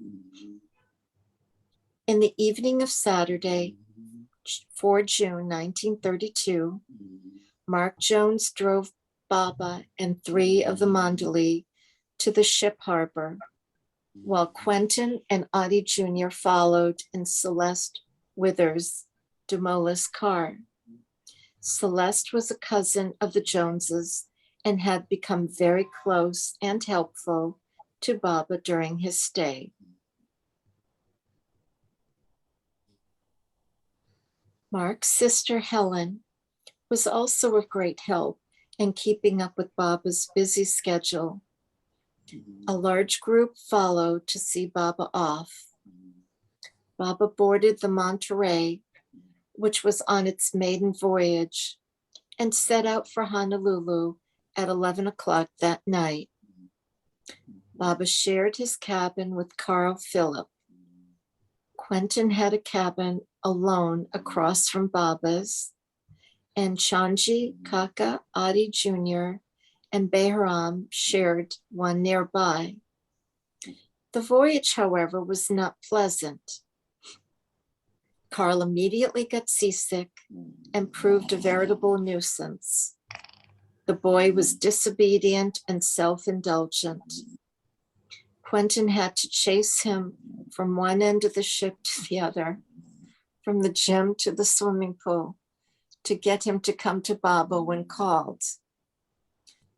In the evening of Saturday, 4 June 1932, Mark Jones drove Baba and 3 of the Mandali to the ship harbor, while Quentin and Adi Jr. followed in Celeste Withers' Dumola's car. Celeste was a cousin of the Joneses and had become very close and helpful to Baba during his stay. Mark's sister Helen was also of great help in keeping up with Baba's busy schedule. A large group followed to see Baba off. Baba boarded the Monterey, which was on its maiden voyage, and set out for Honolulu at 11 o'clock that night. Baba shared his cabin with Carl Phillip. Quentin had a cabin alone across from Baba's, and Chanji, Kaka, Adi Jr., and Behram shared one nearby. The voyage, however, was not pleasant. Carl immediately got seasick and proved a veritable nuisance. The boy was disobedient and self-indulgent. Quentin had to chase him from one end of the ship to the other, from the gym to the swimming pool, to get him to come to Baba when called.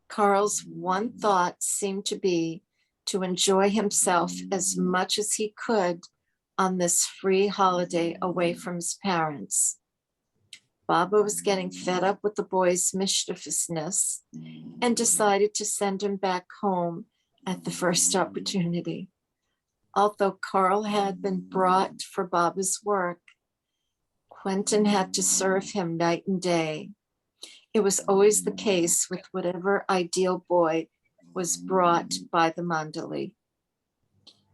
Carl's one thought seemed to be to enjoy himself as much as he could on this free holiday away from his parents. Baba was getting fed up with the boy's mischievousness and decided to send him back home at the first opportunity. Although Carl had been brought for Baba's work, Quentin had to serve him night and day. It was always the case with whatever ideal boy was brought by the Mandali.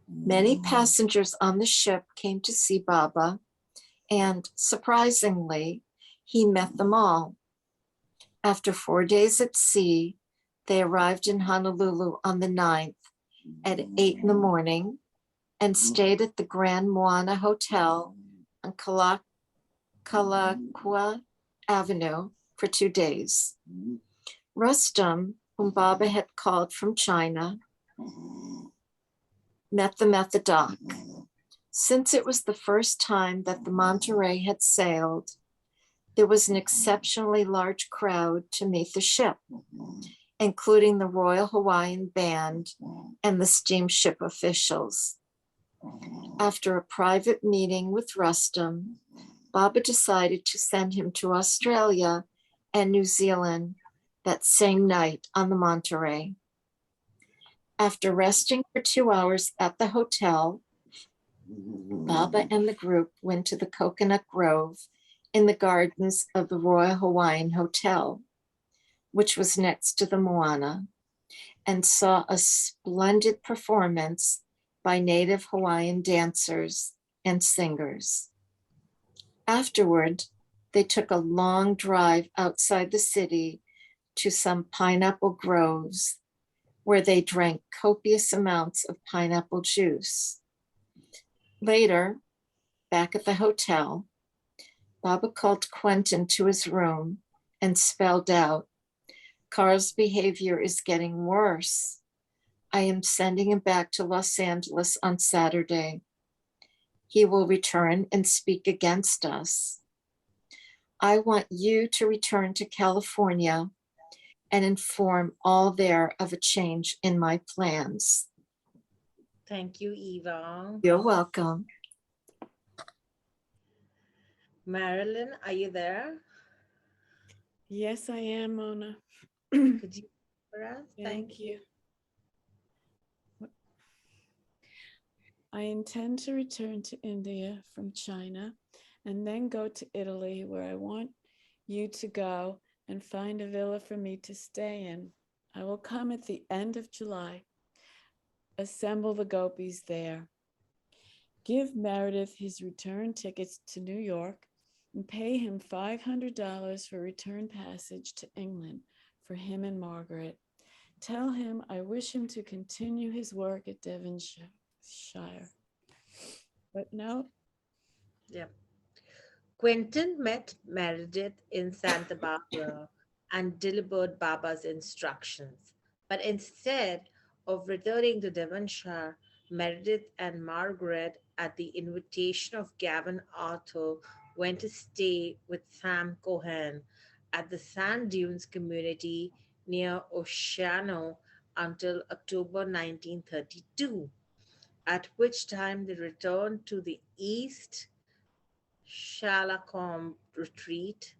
Many passengers on the ship came to see Baba, and surprisingly, he met them all. After 4 days at sea, they arrived in Honolulu on the 9th at 8 in the morning and stayed at the Grand Moana Hotel on Kalakua Avenue for 2 days. Rustam, whom Baba had called from China, met them at the dock. Since it was the first time that the Monterey had sailed, there was an exceptionally large crowd to meet the ship, including the Royal Hawaiian Band and the steamship officials. After a private meeting with Rustam, Baba decided to send him to Australia and New Zealand that same night on the Monterey. After resting for 2 hours at the hotel, Baba and the group went to the Coconut Grove in the gardens of the Royal Hawaiian Hotel, which was next to the Moana, and saw a splendid performance by native Hawaiian dancers and singers. Afterward, they took a long drive outside the city to some pineapple groves, where they drank copious amounts of pineapple juice. Later, back at the hotel, Baba called Quentin to his room and spelled out, "Carl's behavior is getting worse. I am sending him back to Los Angeles on Saturday. He will return and speak against us. I want you to return to California and inform all there of a change in my plans." Thank you, Eva. You're welcome. Marilyn, are you there? Yes, I am, Mona. Could you for us? Thank you. I intend to return to India from China and then go to Italy, where I want you to go and find a villa for me to stay in. I will come at the end of July. Assemble the gopis there. Give Meredith his return tickets to New York and pay him $500 for return passage to England for him and Margaret. Tell him I wish him to continue his work at Devonshire. But no. Yep. Quentin met Meredith in Santa Barbara and delivered Baba's instructions. But instead of returning to Devonshire, Meredith and Margaret, at the invitation of Gavin Arthur, went to stay with Sam Cohen at the Sand Dunes community near Oceano until October 1932, at which time they returned to the East Shalacombe retreat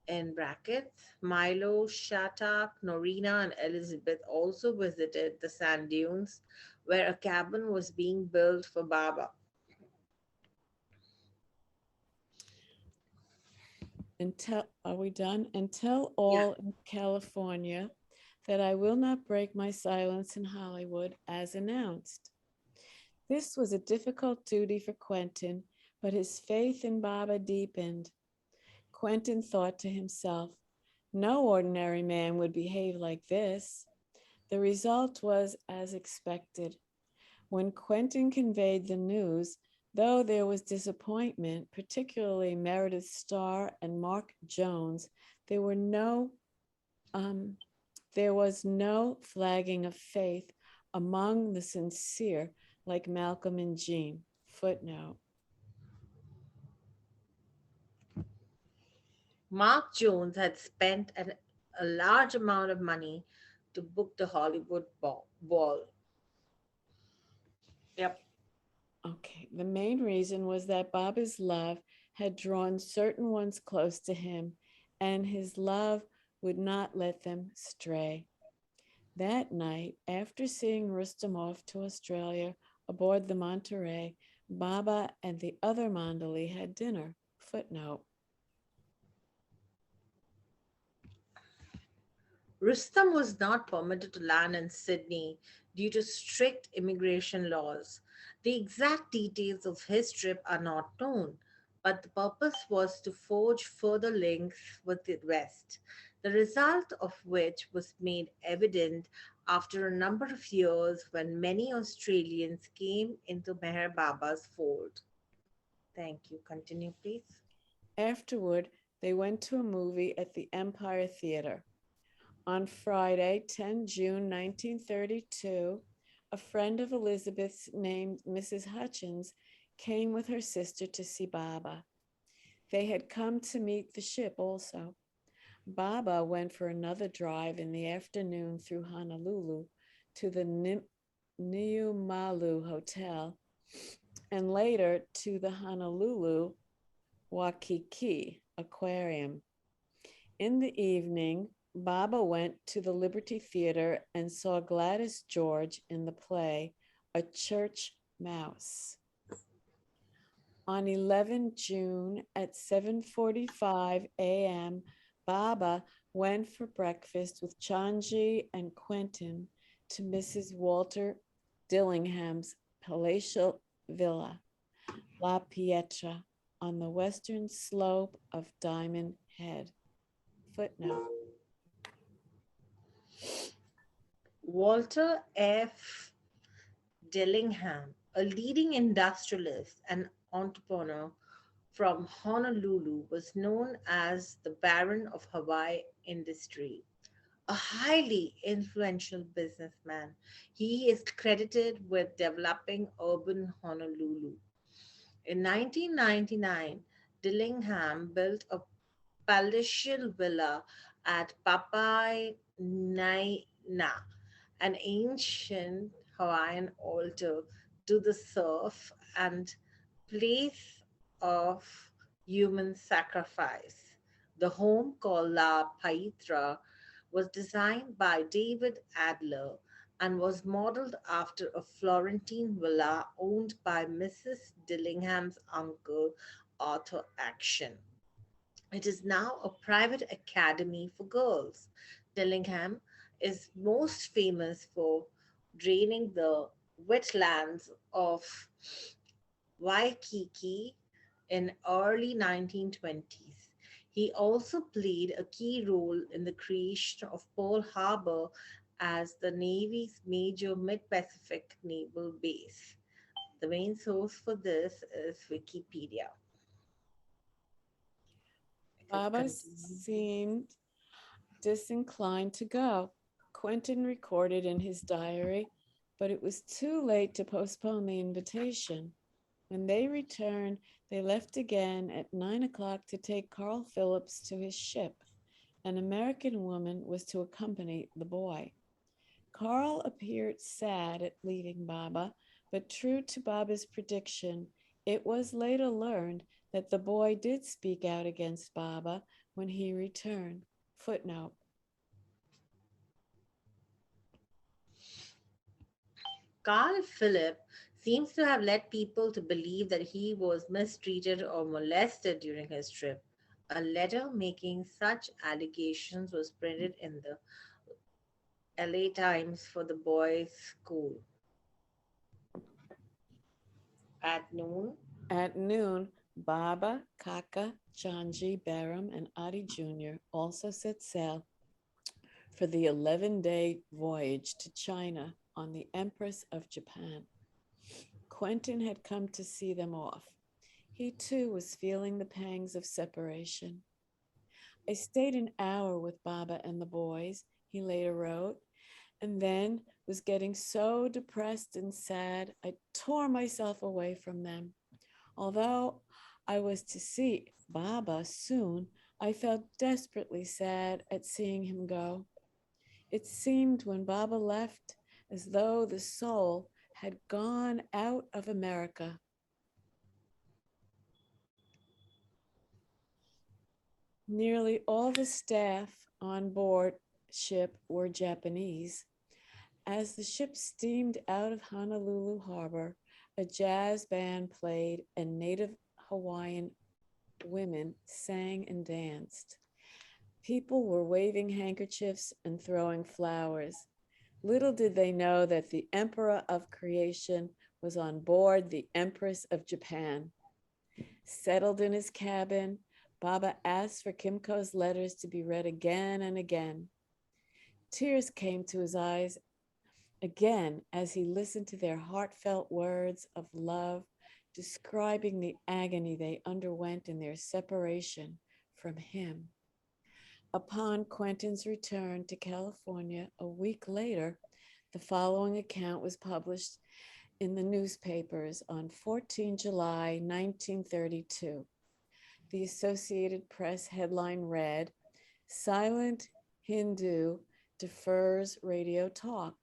in brackets. Milo, Shattuck, Norina, and Elizabeth also visited the sand dunes where a cabin was being built for Baba. Are we done? And tell Yeah. all in California that I will not break my silence in Hollywood as announced. This was a difficult duty for Quentin, but his faith in Baba deepened. Quentin thought to himself, no ordinary man would behave like this. The result was as expected. When Quentin conveyed the news, though there was disappointment, particularly Meredith Starr and Mark Jones, there were no there was no flagging of faith among the sincere like Malcolm and Jean. Footnote. Mark Jones had spent a large amount of money to book the Hollywood ball. Yep. Okay, the main reason was that Baba's love had drawn certain ones close to him, and his love would not let them stray. That night, after seeing Rustam off to Australia aboard the Monterey, Baba and the other Mandali had dinner. Footnote. Rustam was not permitted to land in Sydney due to strict immigration laws. The exact details of his trip are not known, but the purpose was to forge further links with the West, the result of which was made evident after a number of years when many Australians came into Meher Baba's fold. Thank you. Continue, please. Afterward, they went to a movie at the Empire Theater. On Friday, 10 June 1932, a friend of Elizabeth's named Mrs. Hutchins came with her sister to see Baba. They had come to meet the ship also. Baba went for another drive in the afternoon through Honolulu to the Niumalu Hotel and later to the Honolulu Waikiki Aquarium. In the evening, Baba went to the Liberty Theater and saw Gladys George in the play A Church Mouse. On 11 June at 7:45 a.m., Baba went for breakfast with Chanji and Quentin to Mrs. Walter Dillingham's palatial villa, La Pietra, on the western slope of Diamond Head. Footnote. Walter F. Dillingham, a leading industrialist and entrepreneur from Honolulu, was known as the Baron of Hawaii industry. A highly influential businessman, he is credited with developing urban Honolulu. In 1999, Dillingham built a palatial villa at Papai Naina, an ancient Hawaiian altar to the surf and place of human sacrifice. The home called La Paitra was designed by David Adler and was modeled after a Florentine villa owned by Mrs. Dillingham's uncle, Arthur Action. It is now a private academy for girls. Dillingham is most famous for draining the wetlands of Waikiki in early 1920s. He also played a key role in the creation of Pearl Harbor as the Navy's major mid-Pacific naval base. The main source for this is Wikipedia. I can Baba continue. seemed disinclined to go. Quentin recorded in his diary, but it was too late to postpone the invitation. When they returned, they left again at 9 o'clock to take Carl Phillips to his ship. An American woman was to accompany the boy. Carl appeared sad at leaving Baba, but true to Baba's prediction, it was later learned that the boy did speak out against Baba when he returned. Footnote. Carl Philipp seems to have led people to believe that he was mistreated or molested during his trip. A letter making such allegations was printed in the LA Times for the boys' school. At noon, At noon, Baba, Kaka, Chanji, Baram, and Adi Jr. also set sail for the 11-day voyage to China on the Empress of Japan. Quentin had come to see them off. He too was feeling the pangs of separation. I stayed an hour with Baba and the boys, he later wrote, and then was getting so depressed and sad, I tore myself away from them. Although I was to see Baba soon, I felt desperately sad at seeing him go. It seemed when Baba left as though the soul had gone out of America. Nearly all the staff on board ship were Japanese. As the ship steamed out of Honolulu Harbor, a jazz band played and native Hawaiian women sang and danced. People were waving handkerchiefs and throwing flowers. Little did they know that the Emperor of Creation was on board the Empress of Japan. Settled in his cabin, Baba asked for Kimco's letters to be read again and again. Tears came to his eyes again as he listened to their heartfelt words of love, describing the agony they underwent in their separation from him. Upon Quentin's return to California a week later, the following account was published in the newspapers on 14 July 1932. The Associated Press headline read, "Silent Hindu defers radio talk."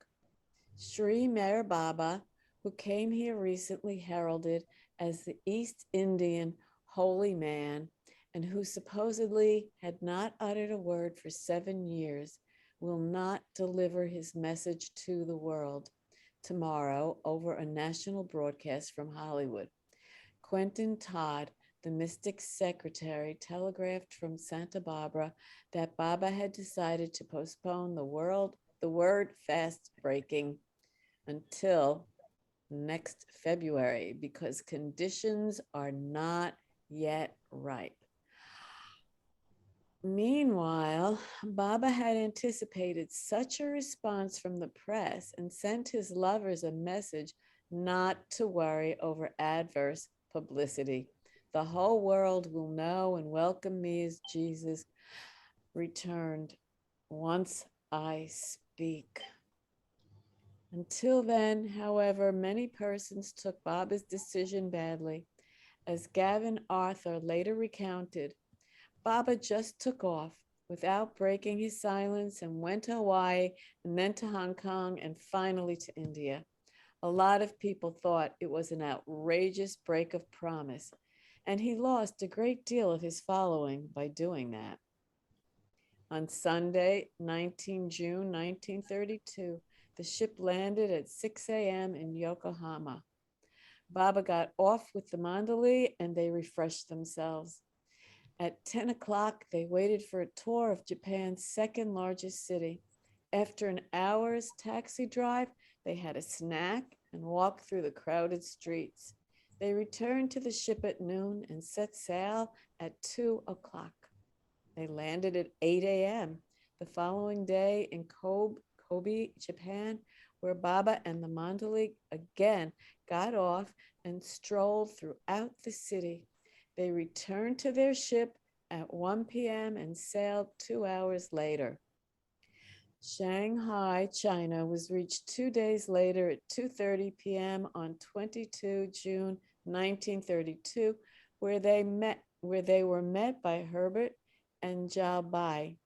Sri Meher Baba, who came here recently heralded as the East Indian holy man, and who supposedly had not uttered a word for 7 years, will not deliver his message to the world tomorrow over a national broadcast from Hollywood. Quentin Todd, the mystic's secretary, telegraphed from Santa Barbara that Baba had decided to postpone the word fast breaking until next February because conditions are not yet ripe. Meanwhile, Baba had anticipated such a response from the press and sent his lovers a message not to worry over adverse publicity. The whole world will know and welcome me as Jesus returned once I speak. Until then, however, many persons took Baba's decision badly. As Gavin Arthur later recounted, Baba just took off without breaking his silence and went to Hawaii and then to Hong Kong and finally to India. A lot of people thought it was an outrageous break of promise, and he lost a great deal of his following by doing that. On Sunday, 19 June 1932, the ship landed at 6 a.m. in Yokohama. Baba got off with the Mandalay and they refreshed themselves. At 10 o'clock, they waited for a tour of Japan's second largest city. After an hour's taxi drive, they had a snack and walked through the crowded streets. They returned to the ship at noon and set sail at 2 o'clock. They landed at 8 a.m. the following day in Kobe, Japan, where Baba and the Mandalay again got off and strolled throughout the city. They returned to their ship at 1 p.m. and sailed 2 hours later. Shanghai, China was reached 2 days later at 2:30 p.m. on 22 June 1932, where they were met by Herbert and Zhao Bai.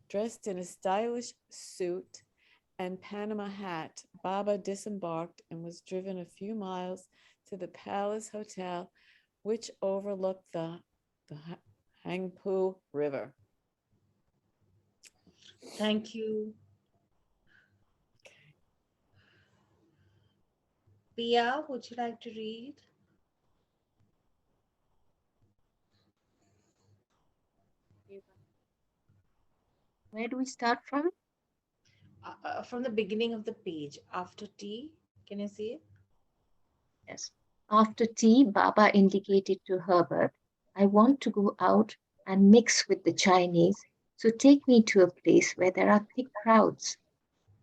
Dressed in a stylish suit and Panama hat, Baba disembarked and was driven a few miles to the Palace Hotel, which overlooked the Hangpu River. Thank you. Pia, would you like to read? Where do we start from? From the beginning of the page, after tea. Can you see it? Yes. After tea, Baba indicated to Herbert, I want to go out and mix with the Chinese, so take me to a place where there are thick crowds.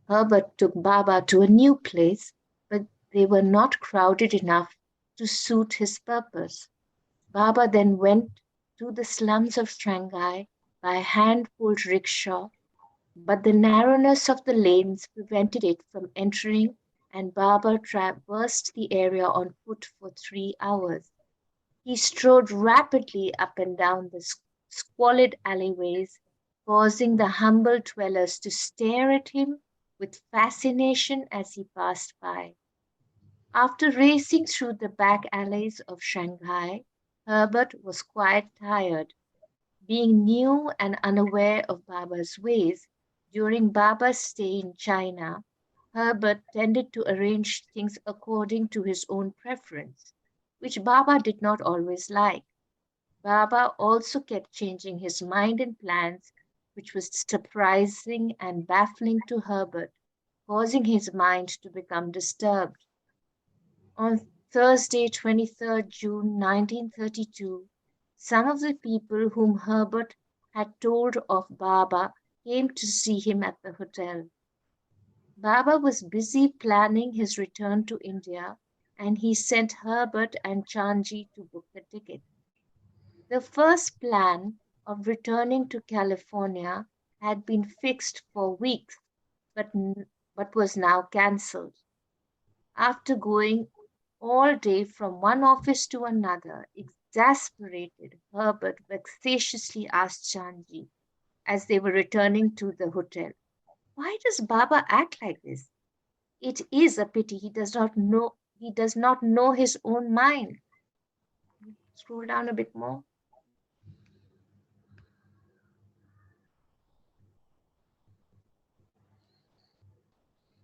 Herbert took Baba to a new place, but they were not crowded enough to suit his purpose. Baba then went to the slums of Shanghai by hand-pulled rickshaw, but the narrowness of the lanes prevented it from entering, and Baba traversed the area on foot for 3 hours. He strode rapidly up and down the squalid alleyways, causing the humble dwellers to stare at him with fascination as he passed by. After racing through the back alleys of Shanghai, Herbert was quite tired. Being new and unaware of Baba's ways, during Baba's stay in China, Herbert tended to arrange things according to his own preference, which Baba did not always like. Baba also kept changing his mind and plans, which was surprising and baffling to Herbert, causing his mind to become disturbed. On Thursday, 23rd June 1932, some of the people whom Herbert had told of Baba came to see him at the hotel. Baba was busy planning his return to India, and he sent Herbert and Chanji to book the ticket. The first plan of returning to California had been fixed for weeks, but was now cancelled. After going all day from one office to another, exasperated, Herbert vexatiously asked Chanji as they were returning to the hotel, why does Baba act like this? It is a pity he does not know his own mind. Scroll down a bit more.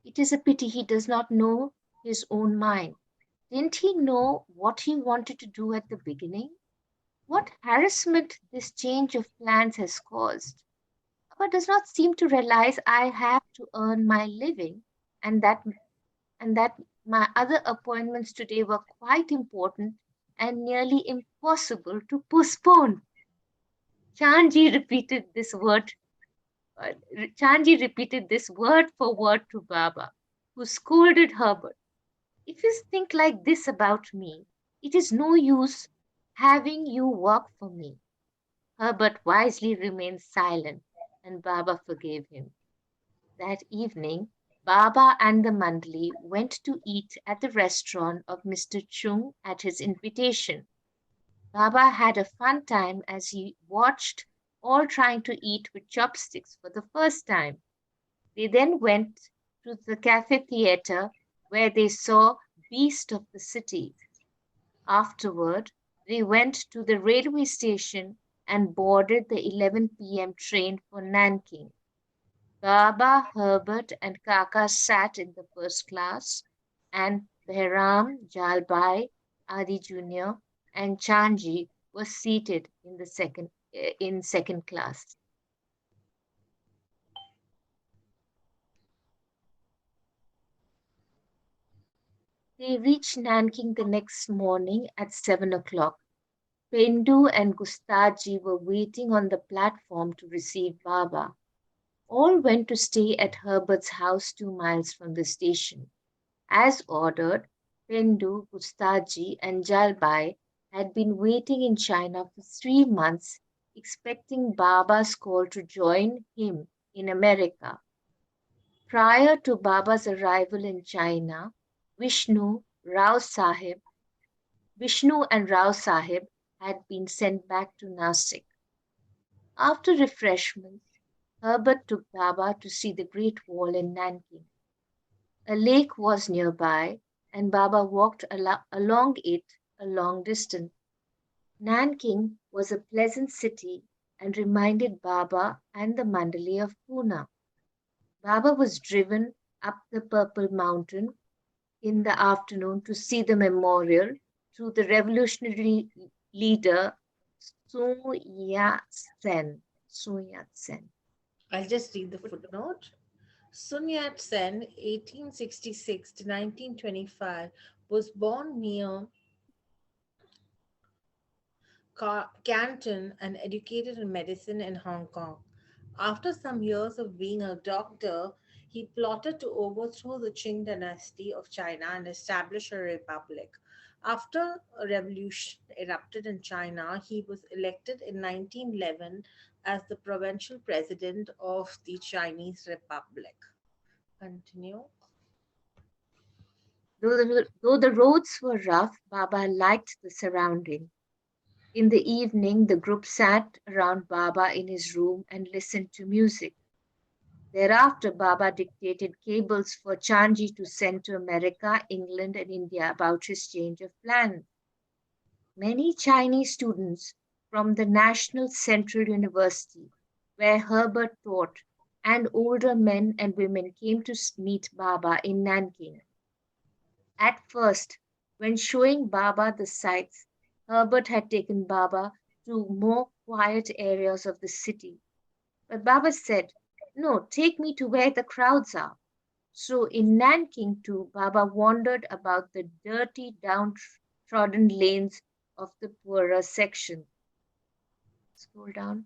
It is a pity he does not know his own mind. Didn't he know what he wanted to do at the beginning? What harassment this change of plans has caused. But does not seem to realize I have to earn my living and that my other appointments today were quite important and nearly impossible to postpone. Chanji repeated this word. Chanji repeated this word for word to Baba, who scolded Herbert. If you think like this about me, it is no use having you work for me. Herbert wisely remained silent, and Baba forgave him. That evening, Baba and the Mandali went to eat at the restaurant of Mr. Chung at his invitation. Baba had a fun time as he watched all trying to eat with chopsticks for the first time. They then went to the cafe theater where they saw Beast of the City. Afterward, they went to the railway station and boarded the 11 p.m. train for Nanking. Baba, Herbert, and Kaka sat in the first class, and Behram, Jalbai, Adi Jr., and Chanji were seated in second class. They reached Nanking the next morning at 7 o'clock. Pendu and Gustaji were waiting on the platform to receive Baba. All went to stay at Herbert's house 2 miles from the station. As ordered, Pendu, Gustaji, and Jalbai had been waiting in China for 3 months, expecting Baba's call to join him in America. Prior to Baba's arrival in China, Vishnu and Rao Sahib had been sent back to Nasik. After refreshments, Herbert took Baba to see the Great Wall in Nanking. A lake was nearby, and Baba walked along it a long distance. Nanking was a pleasant city and reminded Baba and the Mandali of Pune. Baba was driven up the Purple Mountain in the afternoon to see the memorial to the revolutionary leader Sun Yat-sen. Sun Yat-sen. I'll just read the footnote. Sun Yat-sen, 1866 to 1925, was born near Canton and educated in medicine in Hong Kong. After some years of being a doctor, he plotted to overthrow the Qing dynasty of China and establish a republic. After a revolution erupted in China, he was elected in 1911 as the provincial president of the Chinese Republic. Continue. Though the roads were rough, Baba liked the surrounding. In the evening, the group sat around Baba in his room and listened to music. Thereafter, Baba dictated cables for Chanji to send to America, England, and India about his change of plans. Many Chinese students from the National Central University, where Herbert taught, and older men and women came to meet Baba in Nanking. At first, when showing Baba the sights, Herbert had taken Baba to more quiet areas of the city. But Baba said, "No, take me to where the crowds are." So in Nanking too, Baba wandered about the dirty, downtrodden lanes of the poorer section. Scroll down.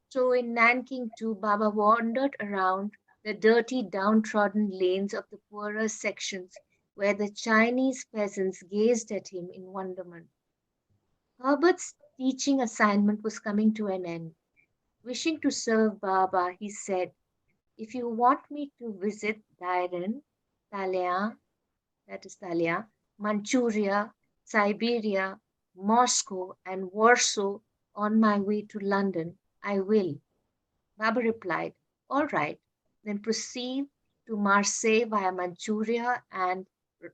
So in Nanking too, Baba wandered around the dirty, downtrodden lanes of the poorer sections where the Chinese peasants gazed at him in wonderment. Herbert's teaching assignment was coming to an end. Wishing to serve Baba, he said, "If you want me to visit Dairen, Talia, that is Talia, Manchuria, Siberia, Moscow, and Warsaw on my way to London, I will." Baba replied, "All right, then proceed to Marseille via Manchuria and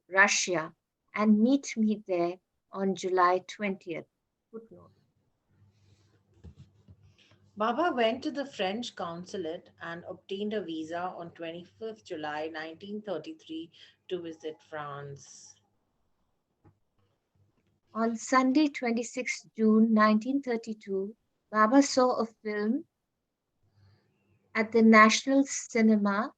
Russia and meet me there on July 20th. Footnote. Baba went to the French consulate and obtained a visa on 25th July 1933 to visit France. On Sunday, 26 June 1932, Baba saw a film at the National Cinema.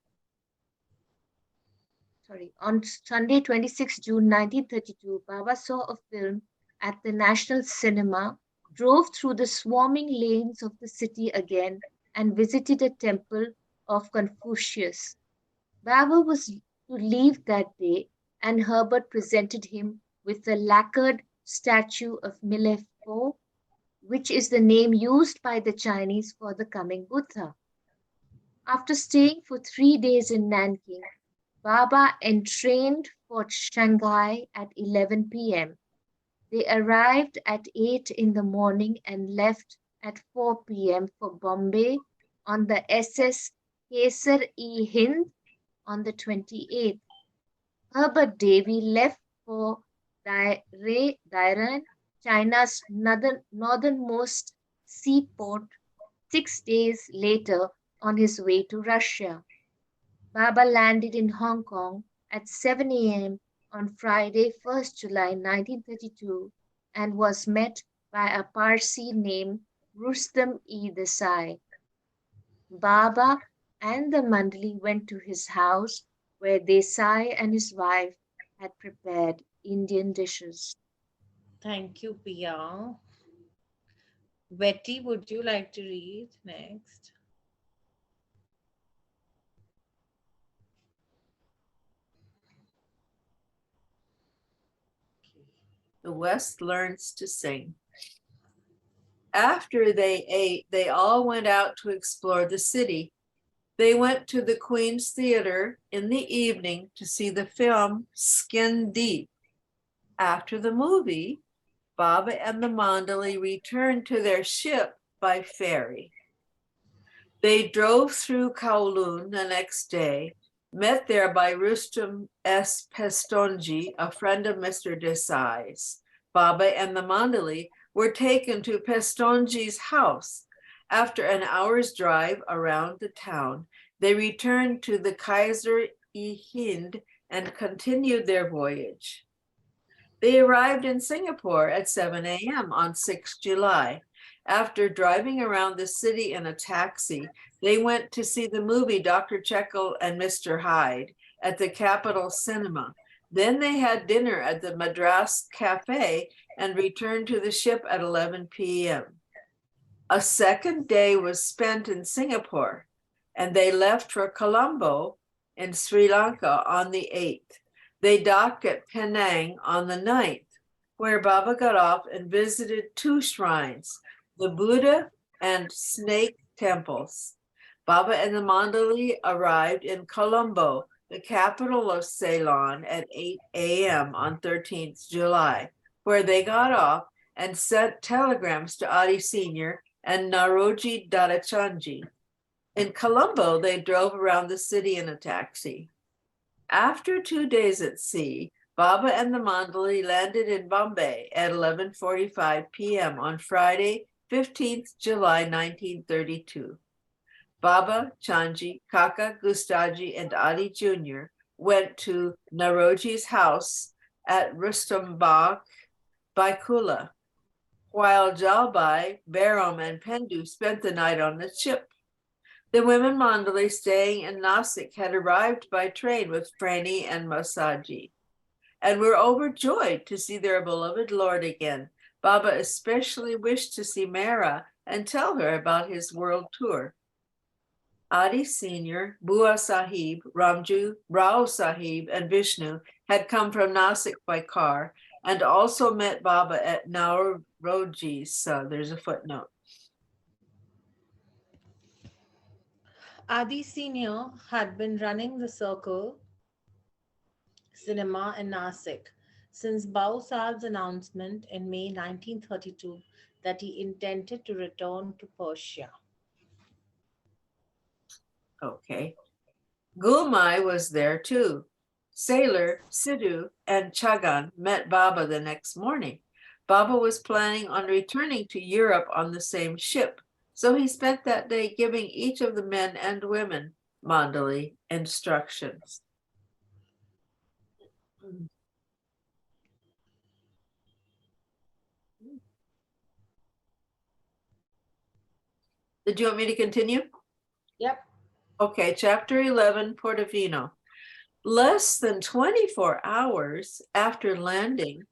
On Sunday, 26 June 1932, Baba saw a film at the National Cinema, drove through the swarming lanes of the city again, and visited a temple of Confucius. Baba was to leave that day, and Herbert presented him with a lacquered statue of Milefo, which is the name used by the Chinese for the coming Buddha. After staying for 3 days in Nanking, Baba entrained for Shanghai at 11 p.m. They arrived at 8 in the morning and left at 4 p.m. for Bombay on the SS Kesar-e-Hind on the 28th. Herbert Davy left for Dairen, China's northernmost seaport, 6 days later on his way to Russia. Baba landed in Hong Kong at 7 a.m. on Friday, 1st July 1932, and was met by a Parsi named Rustam-e-Desai. Baba and the Mandali went to his house where Desai and his wife had prepared Indian dishes. Thank you, Pia. Betty, would you like to read next? The West learns to sing. After they ate, they all went out to explore the city. They went to the Queen's Theater in the evening to see the film Skin Deep. After the movie, Baba and the Mandali returned to their ship by ferry. They drove through Kowloon the next day, met there by Rustam S. Pestonji, a friend of Mr. Desai's. Baba and the Mandali were taken to Pestonji's house. After an hour's drive around the town, they returned to the Kaiser-i-Hind and continued their voyage. They arrived in Singapore at 7 a.m. on 6 July. After driving around the city in a taxi, they went to see the movie Dr. Jekyll and Mr. Hyde at the Capitol Cinema. Then they had dinner at the Madras Cafe and returned to the ship at 11 p.m. A second day was spent in Singapore, and they left for Colombo in Sri Lanka on the 8th. They docked at Penang on the 9th, where Baba got off and visited two shrines, the Buddha and snake temples. Baba and the Mandali arrived in Colombo, the capital of Ceylon, at 8 a.m. on 13th July, where they got off and sent telegrams to Adi Sr. and Naroji Dadachanji. In Colombo, they drove around the city in a taxi. After 2 days at sea, Baba and the Mandali landed in Bombay at 11:45 p.m. on Friday, 15th July 1932. Baba, Chanji, Kaka, Gustaji, and Adi Jr. went to Naroji's house at Rustambagh, Baikula, while Jalbai, Baram, and Pendu spent the night on the ship. The women Mandali staying in Nasik had arrived by train with Frani and Masaji and were overjoyed to see their beloved Lord again. Baba especially wished to see Mehera and tell her about his world tour. Adi Sr., Bua Sahib, Ramju, Rao Sahib, and Vishnu had come from Nasik by car and also met Baba at Naoroji's. There's a footnote. Adi Senior had been running the Circle Cinema in Nasik since Bau Saab's announcement in May 1932 that he intended to return to Persia. Okay. Gulmai was there too. Sailor, Sidhu, and Chagan met Baba the next morning. Baba was planning on returning to Europe on the same ship, so he spent that day giving each of the men and women Mandali instructions. Did you want me to continue? Yep. Okay, chapter 11, Portofino. Less than 24 hours after landing,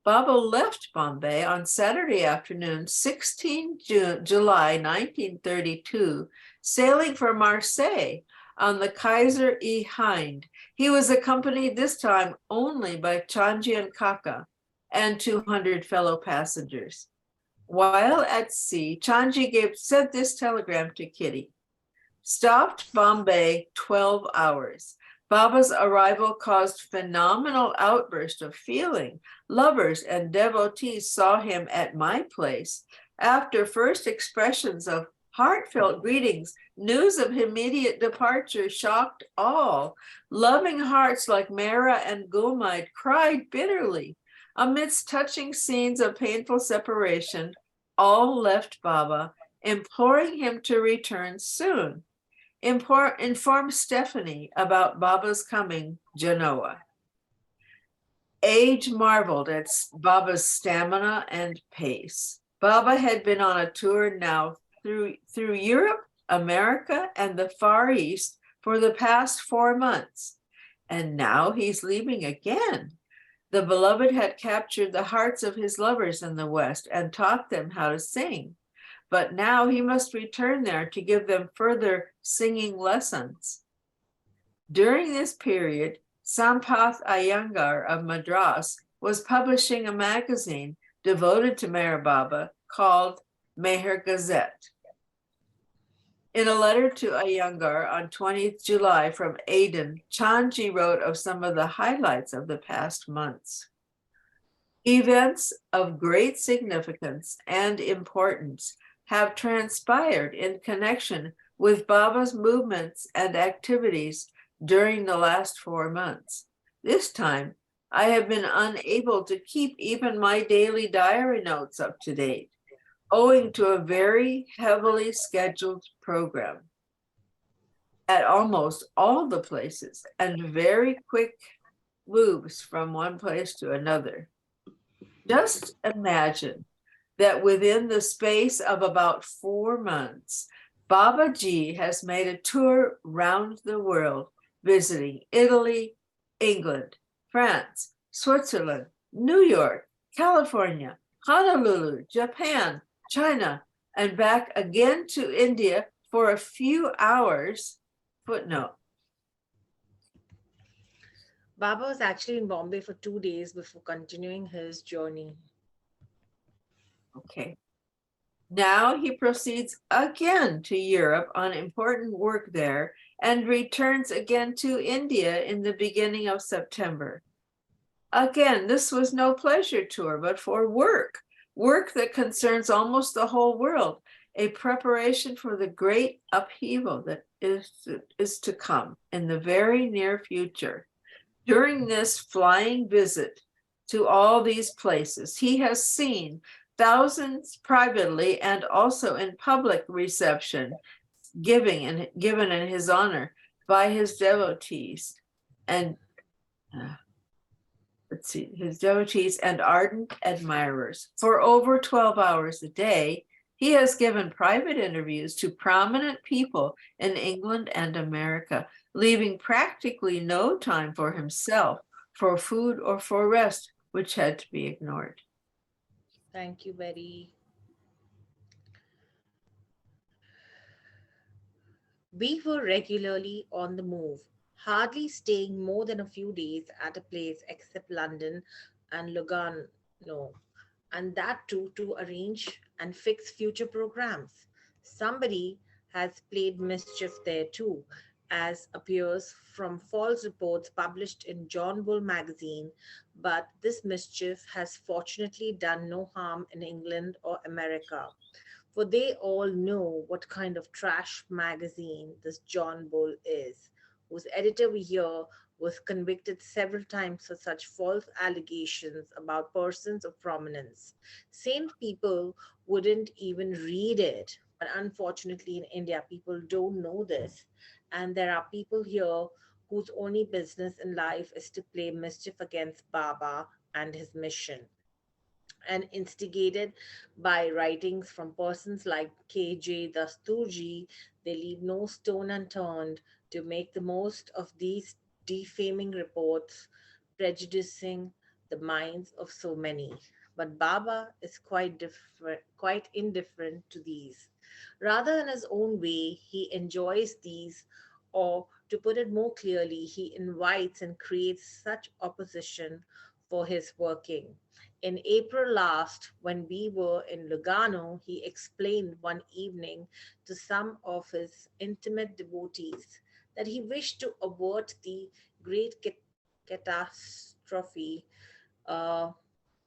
Baba left Bombay on Saturday afternoon, 16 July 1932, sailing for Marseille on the Kaiser-i-Hind. He was accompanied this time only by Chanji and Kaka and 200 fellow passengers. While at sea, Chanji sent this telegram to Kitty. Stopped Bombay 12 hours. Baba's arrival caused phenomenal outburst of feeling. Lovers and devotees saw him at my place. After first expressions of heartfelt greetings, news of immediate departure shocked all. Loving hearts like Mehera and Gulmaid cried bitterly. Amidst touching scenes of painful separation, all left Baba, imploring him to return soon. Inform Stephanie about Baba's coming, Genoa. Age marveled at Baba's stamina and pace. Baba had been on a tour now through Europe, America, and the Far East for the past 4 months. And now he's leaving again. The beloved had captured the hearts of his lovers in the West and taught them how to sing. But now he must return there to give them further singing lessons. During this period, Sampath Iyengar of Madras was publishing a magazine devoted to Meher Baba called MEHER Gazette. In a letter to Iyengar on 20th July from Aden, Chanji wrote of some of the highlights of the past months. Events of great significance and importance have transpired in connection with Baba's movements and activities during the last 4 months. This time, I have been unable to keep even my daily diary notes up to date, owing to a very heavily scheduled program at almost all the places and very quick moves from one place to another. Just imagine that within the space of about 4 months, Baba Ji has made a tour round the world, visiting Italy, England, France, Switzerland, New York, California, Honolulu, Japan, China, and back again to India for a few hours. Footnote. Baba was actually in Bombay for 2 days before continuing his journey. Okay. Now he proceeds again to Europe on important work there and returns again to India in the beginning of September. Again, this was no pleasure tour, but for work that concerns almost the whole world, a preparation for the great upheaval that is to come in the very near future. During this flying visit to all these places, he has seen thousands privately and also in public reception given in his honor by his devotees and his devotees and ardent admirers. For over 12 hours a day, he has given private interviews to prominent people in England and America, leaving practically no time for himself, for food or for rest, which had to be ignored. Thank you, Betty. We were regularly on the move, hardly staying more than a few days at a place except London and Lugano, and that too to arrange and fix future programs. Somebody has played mischief there too, as appears from false reports published in John Bull magazine, but this mischief has fortunately done no harm in England or America, for they all know what kind of trash magazine this John Bull is, whose editor we hear was convicted several times for such false allegations about persons of prominence. Saint people wouldn't even read it, but unfortunately in India, people don't know this, and there are people here whose only business in life is to play mischief against Baba and his mission, and instigated by writings from persons like K.J. Dasturji, they leave no stone unturned to make the most of these defaming reports, prejudicing the minds of so many. But Baba is quite indifferent to these. Rather in his own way, he enjoys these, or to put it more clearly, he invites and creates such opposition for his working. In April last, when we were in Lugano, he explained one evening to some of his intimate devotees that he wished to avert the great catastrophe, uh,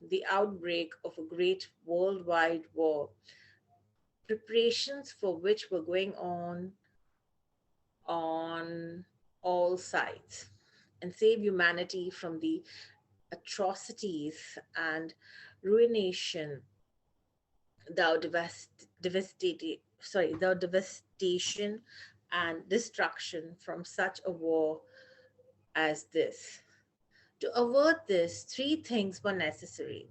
the outbreak of a great worldwide war, preparations for which were going on all sides, and save humanity from the atrocities and ruination thou devastation and destruction from such a war as this. To avert this, three things were necessary.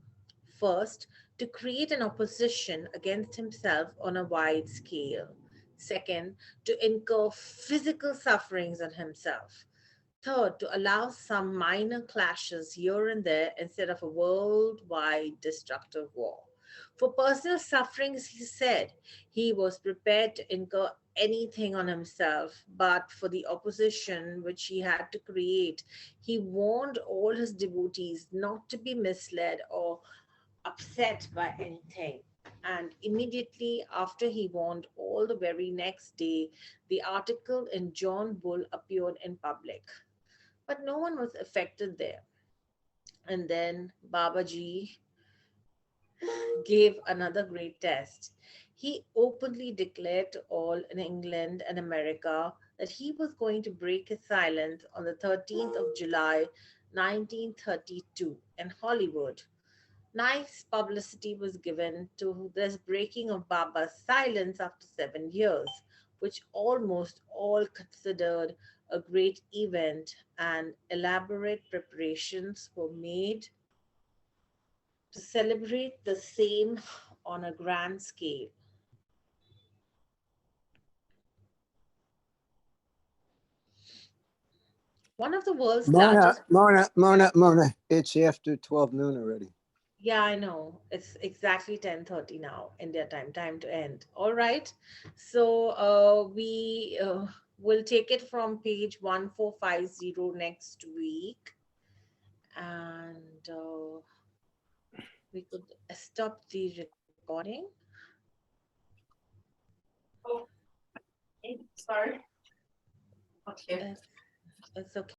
First, to create an opposition against himself on a wide scale. Second, to incur physical sufferings on himself. Third, to allow some minor clashes here and there instead of a worldwide destructive war. For personal sufferings, he said he was prepared to incur anything on himself, but for the opposition which he had to create, he warned all his devotees not to be misled or upset by anything. And immediately after he warned all, the very next day, the article in John Bull appeared in public. But no one was affected there. And then Babaji gave another great test. He openly declared to all in England and America that he was going to break his silence on the 13th of July, 1932, in Hollywood. Nice publicity was given to this breaking of Baba's silence after 7 years, which almost all considered a great event, and elaborate preparations were made to celebrate the same on a grand scale. One of the world's Mona, largest. Mona, Mona, Mona. It's after 12 noon already. Yeah, I know. It's exactly 10:30 now, India time. Time to end. All right. So we will take it from page 1450 next week. And we could stop the recording. Oh, sorry. Okay. It's okay.